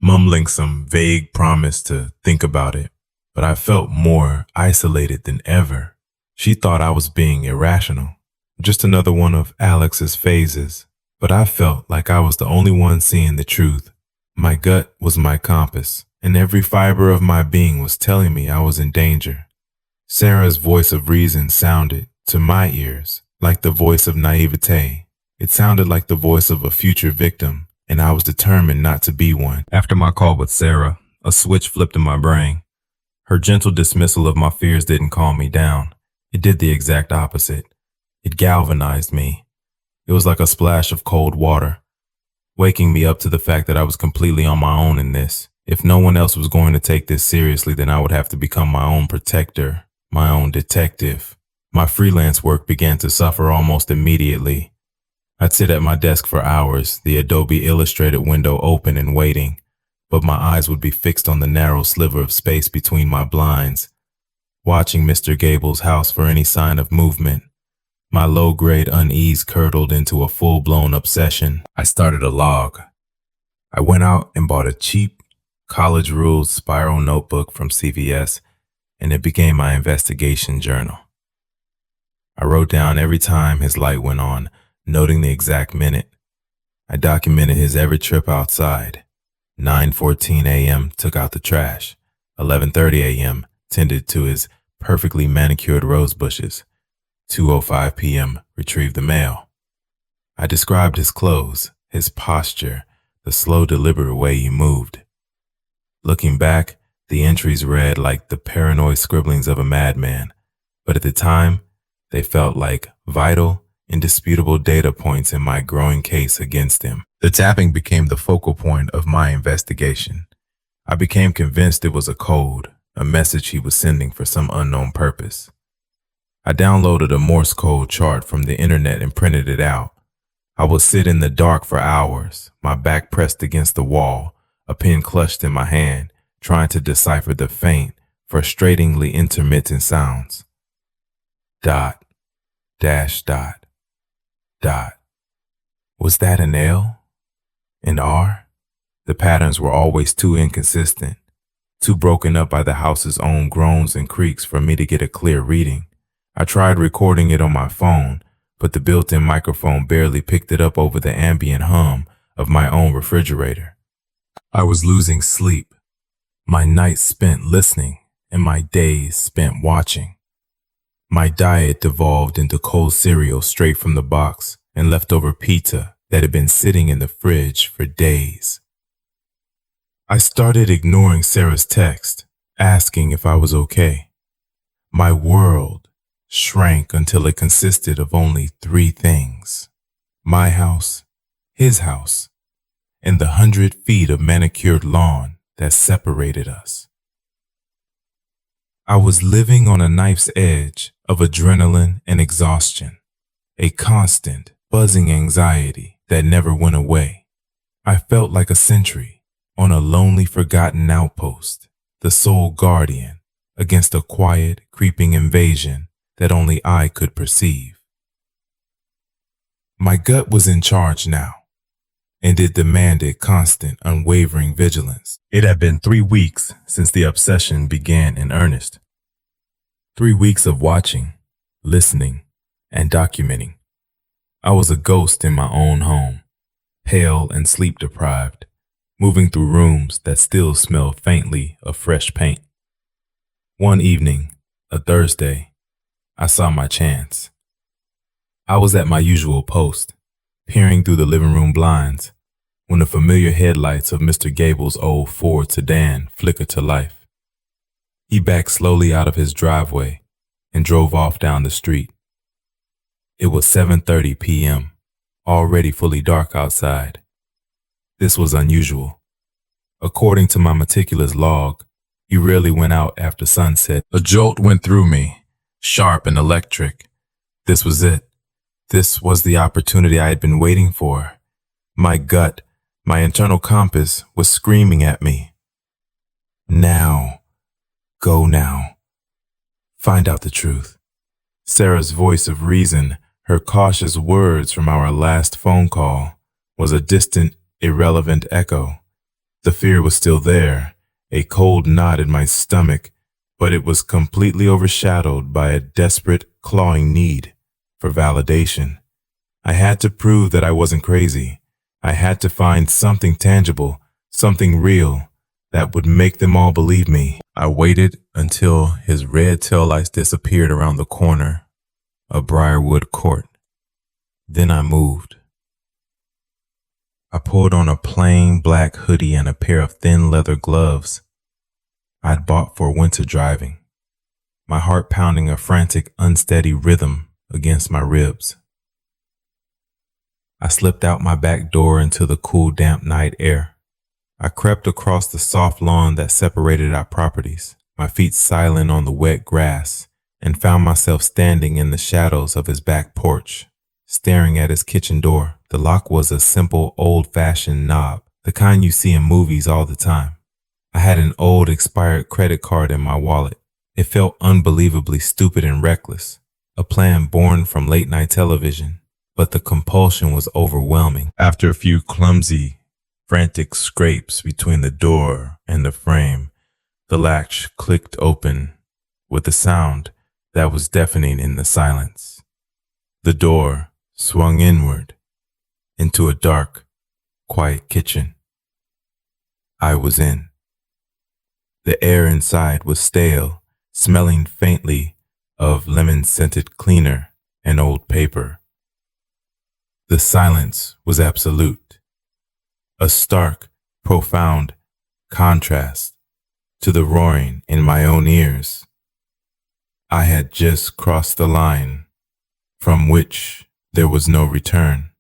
mumbling some vague promise to think about it, but I felt more isolated than ever. She thought I was being irrational, just another one of Alex's phases, but I felt like I was the only one seeing the truth. My gut was my compass, and every fiber of my being was telling me I was in danger. Sarah's voice of reason sounded, to my ears, like the voice of naivete. It sounded like the voice of a future victim, and I was determined not to be one. After my call with Sarah, a switch flipped in my brain. Her gentle dismissal of my fears didn't calm me down. It did the exact opposite. It galvanized me. It was like a splash of cold water, waking me up to the fact that I was completely on my own in this. If no one else was going to take this seriously, then I would have to become my own protector, my own detective. My freelance work began to suffer almost immediately. I'd sit at my desk for hours, the Adobe Illustrator window open and waiting, but my eyes would be fixed on the narrow sliver of space between my blinds, watching Mr. Gable's house for any sign of movement. My low-grade unease curdled into a full-blown obsession. I started a log. I went out and bought a cheap, college-ruled spiral notebook from CVS, and it became my investigation journal. I wrote down every time his light went on, noting the exact minute. I documented his every trip outside. 9:14 a.m. took out the trash. 11:30 a.m. tended to his perfectly manicured rose bushes. 2:05 p.m. retrieved the mail. I described his clothes, his posture, the slow, deliberate way he moved. Looking back, the entries read like the paranoid scribblings of a madman, but at the time, they felt like vital, indisputable data points in my growing case against him. The tapping became the focal point of my investigation. I became convinced it was a code, a message he was sending for some unknown purpose. I downloaded a Morse code chart from the internet and printed it out. I would sit in the dark for hours, my back pressed against the wall, a pen clutched in my hand, trying to decipher the faint, frustratingly intermittent sounds. Dot, dash, dot, dot. Was that an L? An R? The patterns were always too inconsistent, too broken up by the house's own groans and creaks for me to get a clear reading. I tried recording it on my phone, but the built-in microphone barely picked it up over the ambient hum of my own refrigerator. I was losing sleep, my nights spent listening and my days spent watching. My diet devolved into cold cereal straight from the box and leftover pizza that had been sitting in the fridge for days. I started ignoring Sarah's text, asking if I was okay. My world shrank until it consisted of only 3 things: my house, his house, and the 100 feet of manicured lawn that separated us. I was living on a knife's edge of adrenaline and exhaustion, a constant, buzzing anxiety that never went away. I felt like a sentry on a lonely, forgotten outpost, the sole guardian against a quiet, creeping invasion that only I could perceive. My gut was in charge now, and it demanded constant, unwavering vigilance. It had been 3 weeks since the obsession began in earnest. 3 weeks of watching, listening, and documenting. I was a ghost in my own home, pale and sleep-deprived, moving through rooms that still smelled faintly of fresh paint. One evening, a Thursday, I saw my chance. I was at my usual post, peering through the living room blinds, when the familiar headlights of Mr. Gable's old Ford sedan flickered to life. He backed slowly out of his driveway and drove off down the street. It was 7:30 p.m., already fully dark outside. This was unusual. According to my meticulous log, he rarely went out after sunset. A jolt went through me, sharp and electric. This was it. This was the opportunity I had been waiting for. My gut, my internal compass, was screaming at me. Now. Go now. Find out the truth. Sarah's voice of reason, her cautious words from our last phone call, was a distant, irrelevant echo. The fear was still there, a cold knot in my stomach, but it was completely overshadowed by a desperate, clawing need for validation. I had to prove that I wasn't crazy. I had to find something tangible, something real, that would make them all believe me. I waited until his red taillights disappeared around the corner of Briarwood Court. Then I moved. I pulled on a plain black hoodie and a pair of thin leather gloves I'd bought for winter driving, my heart pounding a frantic, unsteady rhythm against my ribs. I slipped out my back door into the cool, damp night air. I crept across the soft lawn that separated our properties, my feet silent on the wet grass, and found myself standing in the shadows of his back porch, staring at his kitchen door. The lock was a simple, old-fashioned knob, the kind you see in movies all the time. I had an old, expired credit card in my wallet. It felt unbelievably stupid and reckless, a plan born from late-night television, but the compulsion was overwhelming. After a few clumsy, frantic scrapes between the door and the frame, the latch clicked open with a sound that was deafening in the silence. The door swung inward into a dark, quiet kitchen. I was in. The air inside was stale, smelling faintly of lemon-scented cleaner and old paper. The silence was absolute, a stark, profound contrast to the roaring in my own ears. I had just crossed the line from which there was no return.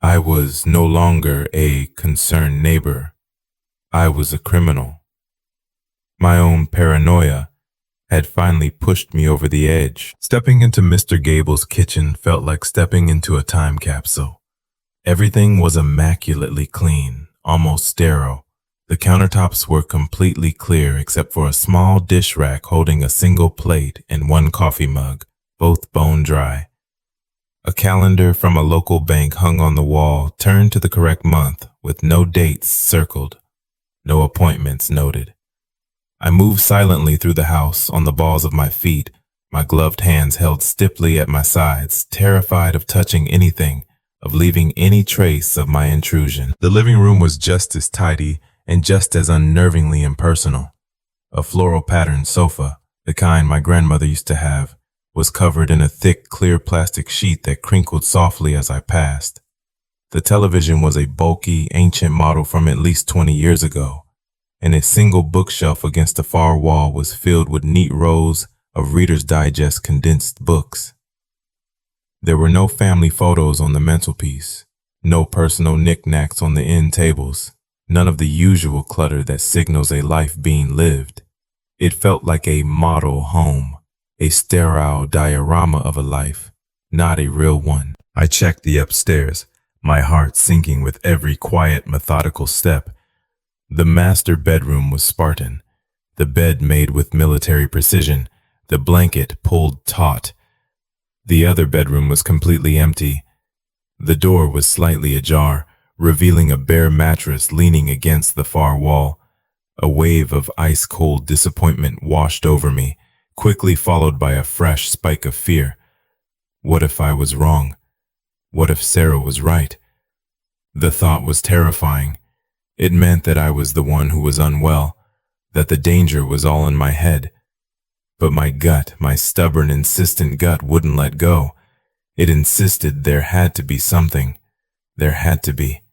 I was no longer a concerned neighbor. I was a criminal. My own paranoia had finally pushed me over the edge. Stepping into Mr. Gable's kitchen felt like stepping into a time capsule. Everything was immaculately clean, almost sterile. The countertops were completely clear except for a small dish rack holding a single plate and one coffee mug, both bone dry. A calendar from a local bank hung on the wall, turned to the correct month, with no dates circled, no appointments noted. I moved silently through the house on the balls of my feet, my gloved hands held stiffly at my sides, terrified of touching anything, of leaving any trace of my intrusion. The living room was just as tidy and just as unnervingly impersonal. A floral patterned sofa, the kind my grandmother used to have, was covered in a thick, clear plastic sheet that crinkled softly as I passed. The television was a bulky, ancient model from at least 20 years ago, and a single bookshelf against the far wall was filled with neat rows of Reader's Digest condensed books. There were no family photos on the mantelpiece, no personal knickknacks on the end tables, none of the usual clutter that signals a life being lived. It felt like a model home, a sterile diorama of a life, not a real one. I checked the upstairs, my heart sinking with every quiet, methodical step. The master bedroom was Spartan, the bed made with military precision, the blanket pulled taut. The other bedroom was completely empty. The door was slightly ajar, revealing a bare mattress leaning against the far wall. A wave of ice-cold disappointment washed over me, quickly followed by a fresh spike of fear. What if I was wrong? What if Sarah was right? The thought was terrifying. It meant that I was the one who was unwell, that the danger was all in my head. But my gut, my stubborn, insistent gut wouldn't let go. It insisted there had to be something. There had to be.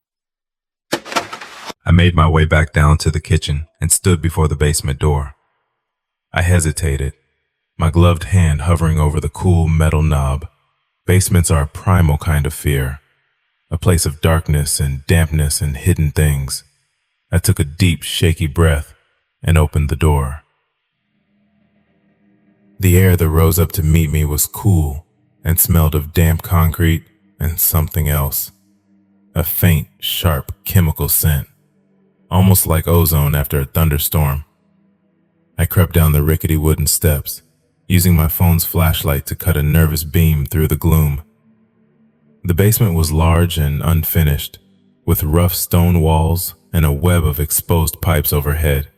I made my way back down to the kitchen and stood before the basement door. I hesitated, my gloved hand hovering over the cool metal knob. Basements are a primal kind of fear, a place of darkness and dampness and hidden things. I took a deep, shaky breath and opened the door. The air that rose up to meet me was cool and smelled of damp concrete and something else. A faint, sharp chemical scent, almost like ozone after a thunderstorm. I crept down the rickety wooden steps, using my phone's flashlight to cut a nervous beam through the gloom. The basement was large and unfinished, with rough stone walls and a web of exposed pipes overhead.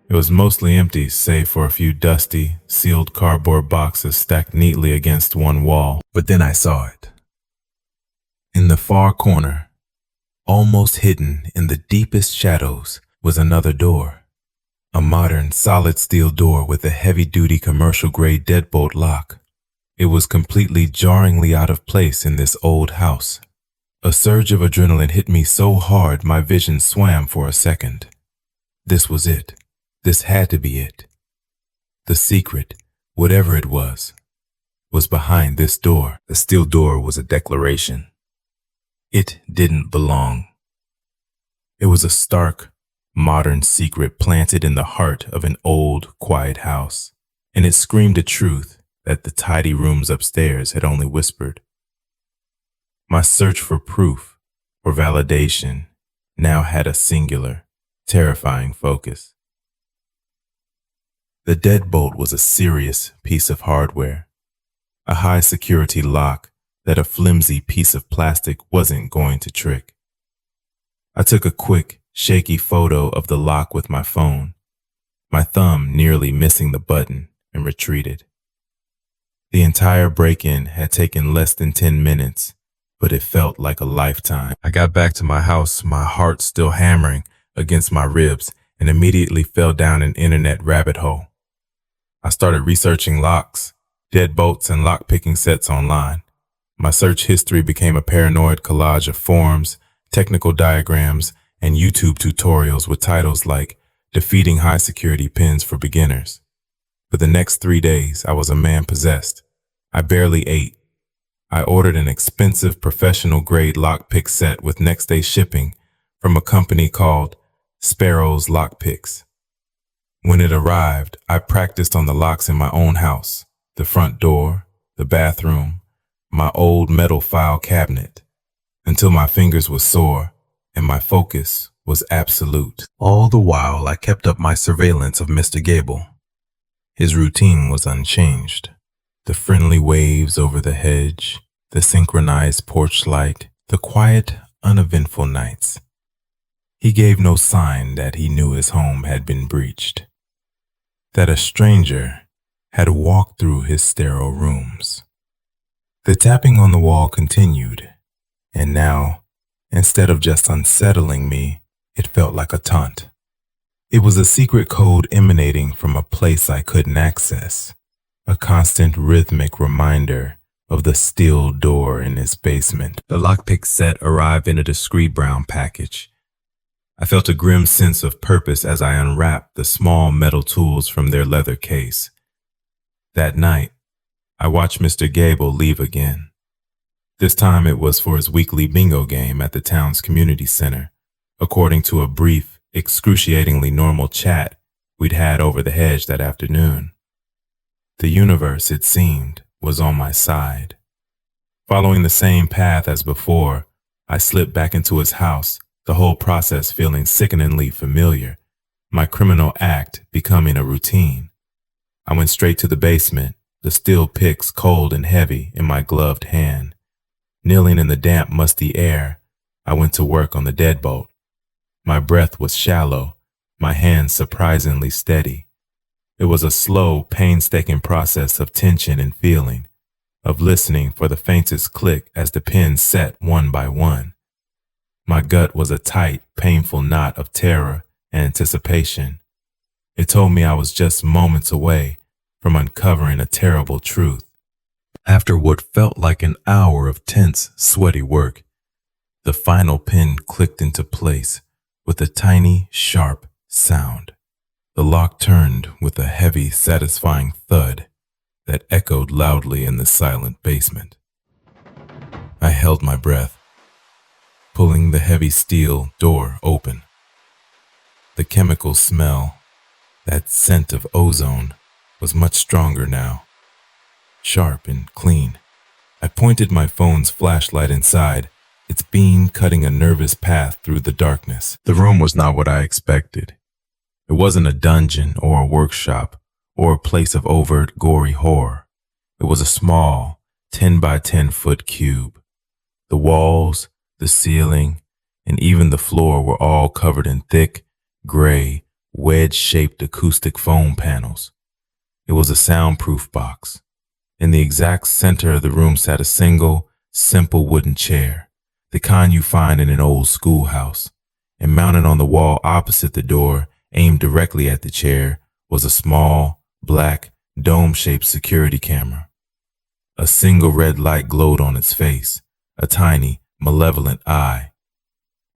It was mostly empty, save for a few dusty, sealed cardboard boxes stacked neatly against one wall. But then I saw it. In the far corner, almost hidden in the deepest shadows, was another door. A modern, solid steel door with a heavy-duty commercial-grade deadbolt lock. It was completely jarringly out of place in this old house. A surge of adrenaline hit me so hard my vision swam for a second. This was it. This had to be it. The secret, whatever it was behind this door. The steel door was a declaration. It didn't belong. It was a stark, modern secret planted in the heart of an old, quiet house, and it screamed a truth that the tidy rooms upstairs had only whispered. My search for proof, for validation, now had a singular, terrifying focus. The deadbolt was a serious piece of hardware. a high security lock that a flimsy piece of plastic wasn't going to trick. I took a quick, shaky photo of the lock with my phone, my thumb nearly missing the button, and retreated. The entire break-in had taken less than 10 minutes, but it felt like a lifetime. I got back to my house, my heart still hammering against my ribs, and immediately fell down an internet rabbit hole. I started researching locks, deadbolts, and lock-picking sets online. My search history became a paranoid collage of forums, technical diagrams, and YouTube tutorials with titles like Defeating High Security Pins for Beginners. For the next 3 days, I was a man possessed. I barely ate. I ordered an expensive professional-grade lockpick set with next-day shipping from a company called Sparrow's Lockpicks. When it arrived, I practiced on the locks in my own house, the front door, the bathroom, my old metal file cabinet, until my fingers were sore and my focus was absolute. All the while, I kept up my surveillance of Mr. Gable. His routine was unchanged. The friendly waves over the hedge, the synchronized porch light, the quiet, uneventful nights. He gave no sign that he knew his home had been breached, that a stranger had walked through his sterile rooms. The tapping on the wall continued, and now, instead of just unsettling me, it felt like a taunt. It was a secret code emanating from a place I couldn't access, a constant rhythmic reminder of the steel door in his basement. The lockpick set arrived in a discreet brown package. I felt a grim sense of purpose as I unwrapped the small metal tools from their leather case. That night, I watched Mr. Gable leave again. This time it was for his weekly bingo game at the town's community center, according to a brief, excruciatingly normal chat we'd had over the hedge that afternoon. The universe, it seemed, was on my side. Following the same path as before, I slipped back into his house, the whole process feeling sickeningly familiar, my criminal act becoming a routine. I went straight to the basement, the steel picks cold and heavy in my gloved hand. Kneeling in the damp, musty air, I went to work on the deadbolt. My breath was shallow, my hands surprisingly steady. It was a slow, painstaking process of tension and feeling, of listening for the faintest click as the pins set one by one. My gut was a tight, painful knot of terror and anticipation. It told me I was just moments away from uncovering a terrible truth. After what felt like an hour of tense, sweaty work, the final pin clicked into place with a tiny, sharp sound. The lock turned with a heavy, satisfying thud that echoed loudly in the silent basement. I held my breath, pulling the heavy steel door open. The chemical smell, that scent of ozone, was much stronger now, sharp and clean. I pointed my phone's flashlight inside, its beam cutting a nervous path through the darkness. The room was not what I expected. It wasn't a dungeon or a workshop or a place of overt, gory horror. It was a small, 10 by 10 foot cube. The walls, the ceiling, and even the floor were all covered in thick, gray, wedge-shaped acoustic foam panels. It was a soundproof box. In the exact center of the room sat a single, simple wooden chair, the kind you find in an old schoolhouse, and mounted on the wall opposite the door, aimed directly at the chair, was a small, black, dome-shaped security camera. A single red light glowed on its face, a tiny, malevolent eye.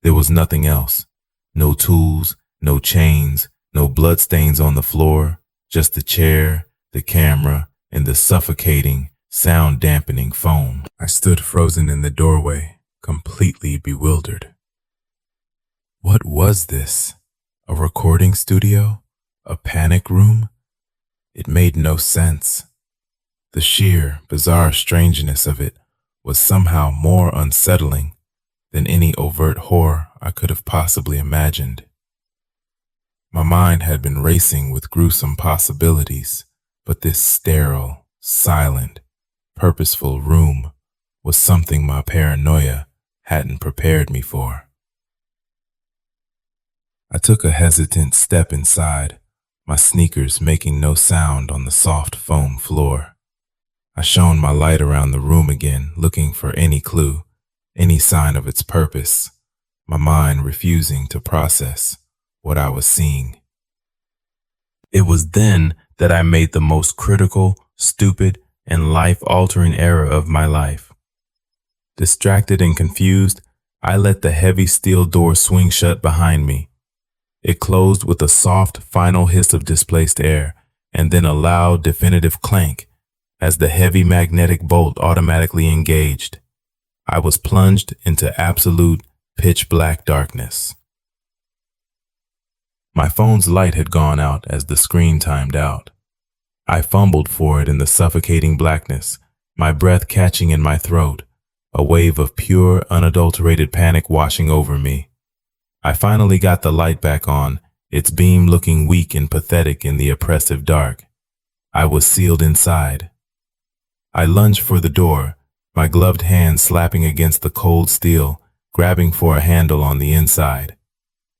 There was nothing else. No tools, no chains, no bloodstains on the floor, just the chair, the camera, and the suffocating, sound-dampening foam. I stood frozen in the doorway, completely bewildered. What was this? A recording studio? A panic room? It made no sense. The sheer, bizarre strangeness of it was somehow more unsettling than any overt horror I could have possibly imagined. My mind had been racing with gruesome possibilities, but this sterile, silent, purposeful room was something my paranoia hadn't prepared me for. I took a hesitant step inside, my sneakers making no sound on the soft foam floor. I shone my light around the room again, looking for any clue, any sign of its purpose, my mind refusing to process what I was seeing. It was then that I made the most critical, stupid, and life-altering error of my life. Distracted and confused, I let the heavy steel door swing shut behind me. It closed with a soft, final hiss of displaced air, and then a loud, definitive clank as the heavy magnetic bolt automatically engaged. I was plunged into absolute pitch-black darkness. My phone's light had gone out as the screen timed out. I fumbled for it in the suffocating blackness, my breath catching in my throat, a wave of pure, unadulterated panic washing over me. I finally got the light back on, its beam looking weak and pathetic in the oppressive dark. I was sealed inside. I lunged for the door, my gloved hand slapping against the cold steel, grabbing for a handle on the inside.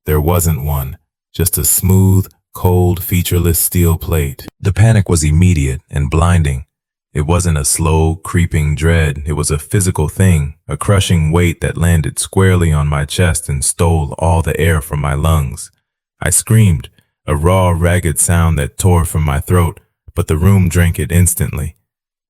There wasn't one, just a smooth, cold, featureless steel plate. The panic was immediate and blinding. It wasn't a slow, creeping dread. It was a physical thing, a crushing weight that landed squarely on my chest and stole all the air from my lungs. I screamed, a raw, ragged sound that tore from my throat, but the room drank it instantly.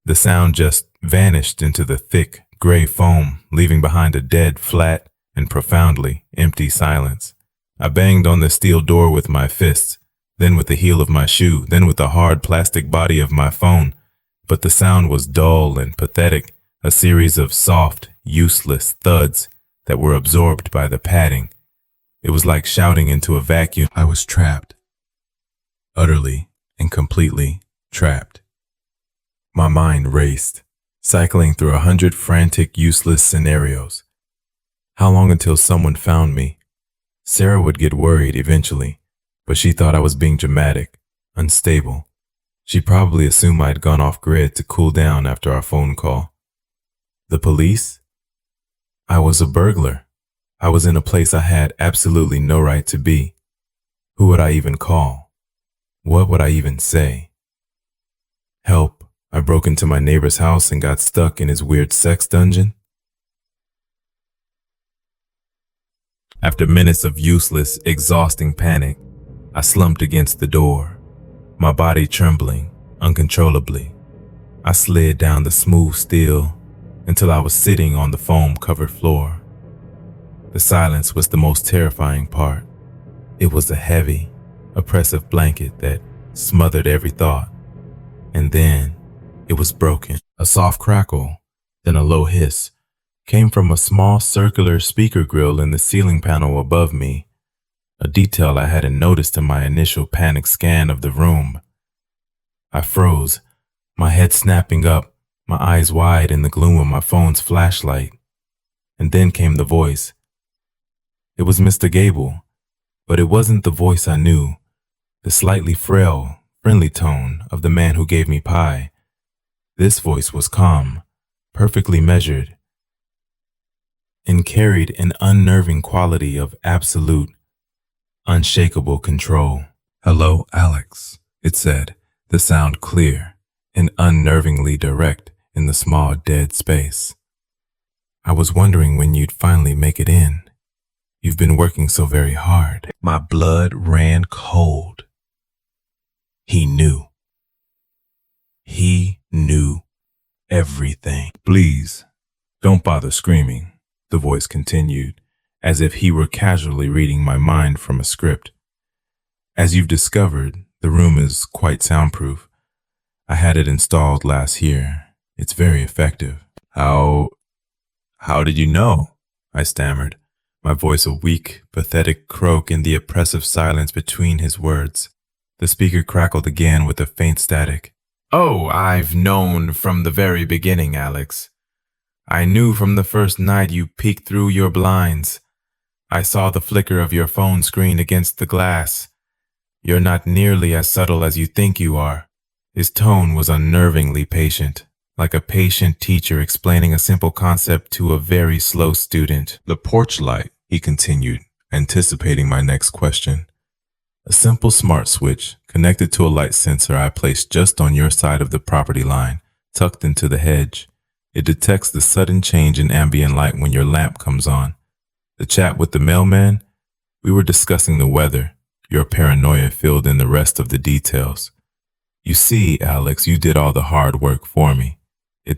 The sound just vanished into the thick, gray foam, leaving behind a dead, flat, and profoundly empty silence. I banged on the steel door with my fists, then with the heel of my shoe, then with the hard plastic body of my phone. But the sound was dull and pathetic, a series of soft, useless thuds that were absorbed by the padding. It was like shouting into a vacuum. I was trapped. Utterly and completely trapped. My mind raced, cycling through 100 frantic, useless scenarios. How long until someone found me? Sarah would get worried eventually, but she thought I was being dramatic, unstable. She probably assumed I'd gone off grid to cool down after our phone call. The police? I was a burglar. I was in a place I had absolutely no right to be. Who would I even call? What would I even say? Help, I broke into my neighbor's house and got stuck in his weird sex dungeon. After minutes of useless, exhausting panic, I slumped against the door, my body trembling uncontrollably. I slid down the smooth steel until I was sitting on the foam-covered floor. The silence was the most terrifying part. It was a heavy, oppressive blanket that smothered every thought. And then it was broken. A soft crackle, then a low hiss, came from a small circular speaker grill in the ceiling panel above me, a detail I hadn't noticed in my initial panic scan of the room. I froze, my head snapping up, my eyes wide in the gloom of my phone's flashlight. And then came the voice. It was Mr. Gable, but it wasn't the voice I knew, the slightly frail, friendly tone of the man who gave me pie. This voice was calm, perfectly measured, and carried an unnerving quality of absolute, unshakable control. "Hello, Alex," it said, the sound clear and unnervingly direct in the small dead space. "I was wondering when you'd finally make it in. You've been working so very hard." My blood ran cold. He knew. He knew everything. "Please, don't bother screaming," the voice continued, as if he were casually reading my mind from a script. "As you've discovered, the room is quite soundproof. I had it installed last year. It's very effective." How did you know?" I stammered, my voice a weak, pathetic croak in the oppressive silence between his words. The speaker crackled again with a faint static. "Oh, I've known from the very beginning, Alex. I knew from the first night you peeked through your blinds. I saw the flicker of your phone screen against the glass. You're not nearly as subtle as you think you are." His tone was unnervingly patient, like a patient teacher explaining a simple concept to a very slow student. The porch light, he continued, anticipating my next question. A simple smart switch connected to a light sensor I placed just on your side of the property line, tucked into the hedge. It detects the sudden change in ambient light when your lamp comes on. The chat with the mailman, we were discussing the weather. Your paranoia filled in the rest of the details. You see, Alex, you did all the hard work for me.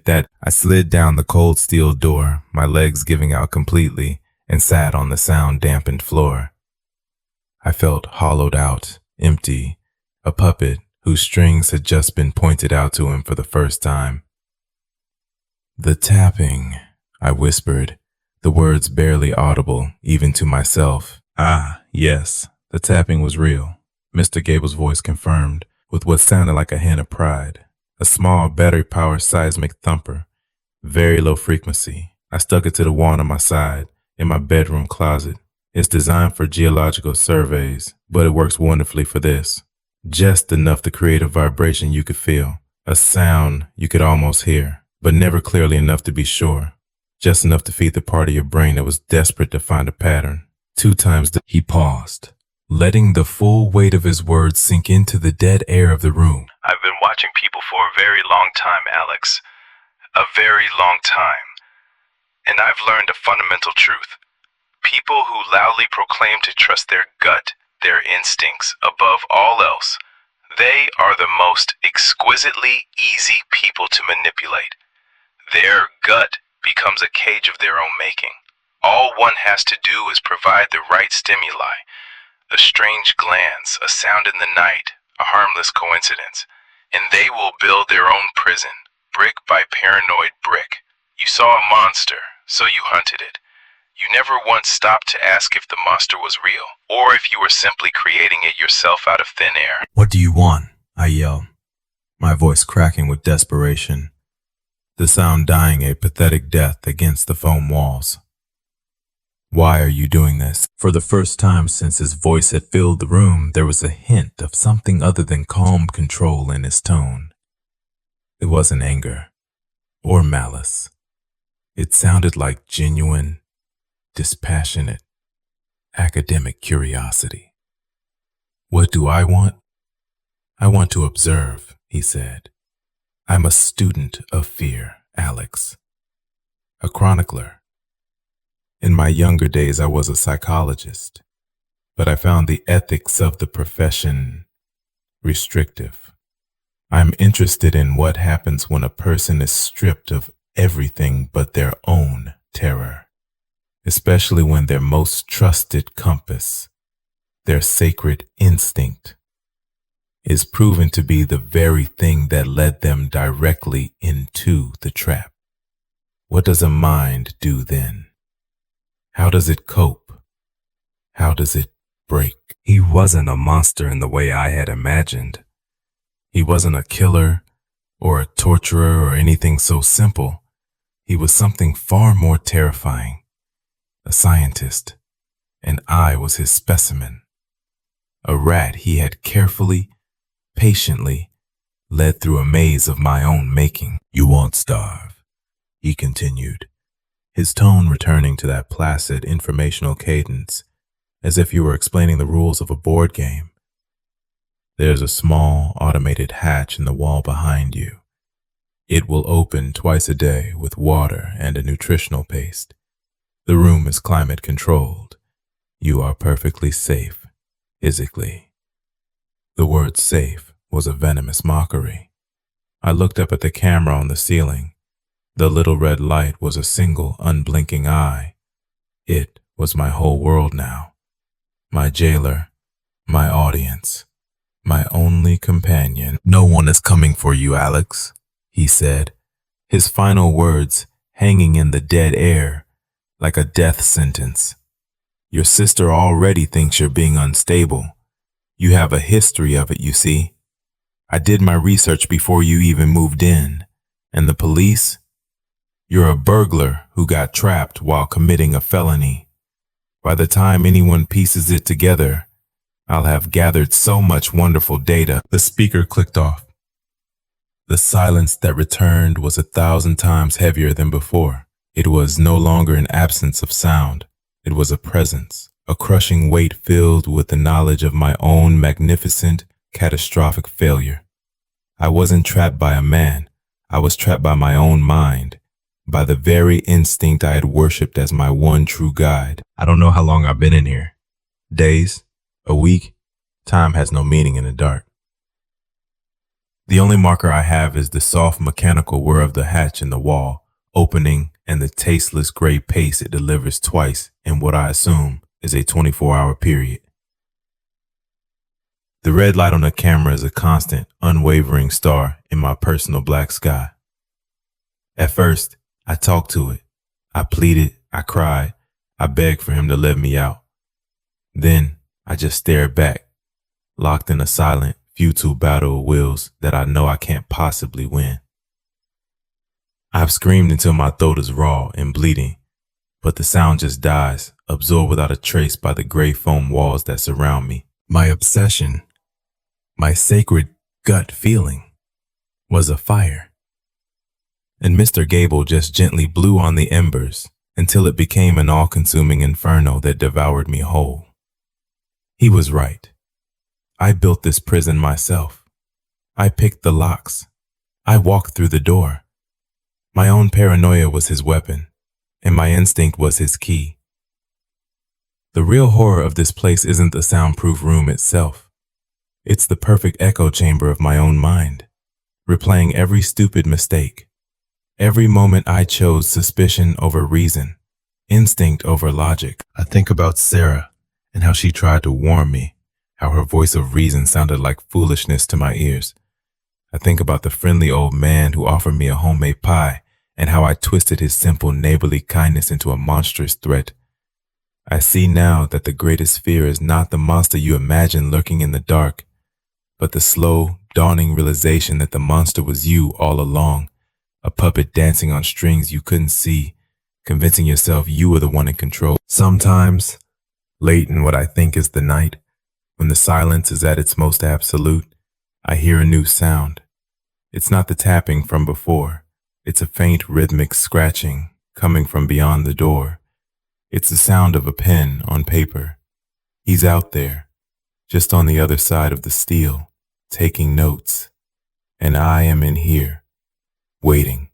I slid down the cold steel door, my legs giving out completely, and sat on the sound-dampened floor. I felt hollowed out, empty, a puppet whose strings had just been pointed out to him for the first time. The tapping, I whispered, the words barely audible, even to myself. Ah, yes, the tapping was real, Mr. Gable's voice confirmed, with what sounded like a hint of pride. A small battery-powered seismic thumper, very low frequency. I stuck it to the wall on my side, in my bedroom closet. It's designed for geological surveys, but it works wonderfully for this. Just enough to create a vibration you could feel, a sound you could almost hear, but never clearly enough to be sure. Just enough to feed the part of your brain that was desperate to find a pattern. 2 times he paused, letting the full weight of his words sink into the dead air of the room. I've been watching people for a very long time, Alex. A very long time. And I've learned a fundamental truth. People who loudly proclaim to trust their gut, their instincts, above all else, they are the most exquisitely easy people to manipulate. Their gut becomes a cage of their own making. All one has to do is provide the right stimuli, a strange glance, a sound in the night, a harmless coincidence, and they will build their own prison, brick by paranoid brick. You saw a monster, so you hunted it. You never once stopped to ask if the monster was real, or if you were simply creating it yourself out of thin air. What do you want? I yelled, my voice cracking with desperation, the sound dying a pathetic death against the foam walls. Why are you doing this? For the first time since his voice had filled the room, there was a hint of something other than calm control in his tone. It wasn't anger or malice. It sounded like genuine, dispassionate, academic curiosity. What do I want? I want to observe, he said. I'm a student of fear, Alex. A chronicler. In my younger days, I was a psychologist, but I found the ethics of the profession restrictive. I'm interested in what happens when a person is stripped of everything but their own terror, especially when their most trusted compass, their sacred instinct, is proven to be the very thing that led them directly into the trap. What does a mind do then? How does it cope? How does it break? He wasn't a monster in the way I had imagined. He wasn't a killer or a torturer or anything so simple. He was something far more terrifying. A scientist, and I was his specimen. A rat he had carefully, patiently led through a maze of my own making. You won't starve, he continued, his tone returning to that placid, informational cadence, as if you were explaining the rules of a board game. There's a small, automated hatch in the wall behind you. It will open twice a day with water and a nutritional paste. The room is climate controlled. You are perfectly safe, physically. The word safe was a venomous mockery. I looked up at the camera on the ceiling. The little red light was a single, unblinking eye. It was my whole world now. My jailer, my audience, my only companion. No one is coming for you, Alex, he said, his final words hanging in the dead air like a death sentence. Your sister already thinks you're being unstable. You have a history of it, you see. I did my research before you even moved in. And the police? You're a burglar who got trapped while committing a felony. By the time anyone pieces it together, I'll have gathered so much wonderful data. The speaker clicked off. The silence that returned was 1,000 times heavier than before. It was no longer an absence of sound. It was a presence, a crushing weight filled with the knowledge of my own magnificent, catastrophic failure. I wasn't trapped by a man. I was trapped by my own mind, by the very instinct I had worshipped as my one true guide. I don't know how long I've been in here. Days? A week? Time has no meaning in the dark. The only marker I have is the soft mechanical whir of the hatch in the wall, opening, and the tasteless gray pace it delivers twice in what I assume is a 24-hour period. The red light on the camera is a constant, unwavering star in my personal black sky. At first, I talked to it. I pleaded, I cried, I begged for him to let me out. Then, I just stared back, locked in a silent, futile battle of wills that I know I can't possibly win. I've screamed until my throat is raw and bleeding, but the sound just dies, absorbed without a trace by the gray foam walls that surround me. My obsession, my sacred gut feeling, was a fire. And Mr. Gable just gently blew on the embers until it became an all-consuming inferno that devoured me whole. He was right. I built this prison myself. I picked the locks. I walked through the door. My own paranoia was his weapon, and my instinct was his key. The real horror of this place isn't the soundproof room itself. It's the perfect echo chamber of my own mind, replaying every stupid mistake. Every moment I chose suspicion over reason, instinct over logic. I think about Sarah and how she tried to warn me, how her voice of reason sounded like foolishness to my ears. I think about the friendly old man who offered me a homemade pie and how I twisted his simple neighborly kindness into a monstrous threat. I see now that the greatest fear is not the monster you imagine lurking in the dark, but the slow, dawning realization that the monster was you all along, a puppet dancing on strings you couldn't see, convincing yourself you were the one in control. Sometimes, late in what I think is the night, when the silence is at its most absolute, I hear a new sound. It's not the tapping from before. It's a faint rhythmic scratching coming from beyond the door. It's the sound of a pen on paper. He's out there, just on the other side of the steel, taking notes. And I am in here, waiting,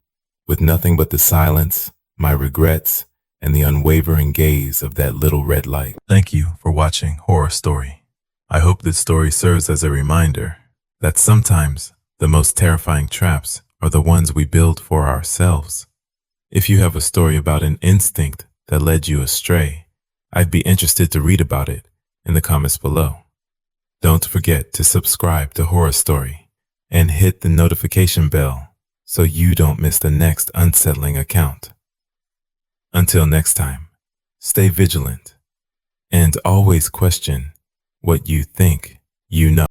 with nothing but the silence, my regrets, and the unwavering gaze of that little red light. Thank you for watching Horror Story. I hope this story serves as a reminder that sometimes the most terrifying traps are the ones we build for ourselves. If you have a story about an instinct that led you astray, I'd be interested to read about it in the comments below. Don't forget to subscribe to Horror Story and hit the notification bell so you don't miss the next unsettling account. Until next time, stay vigilant and always question what you think you know.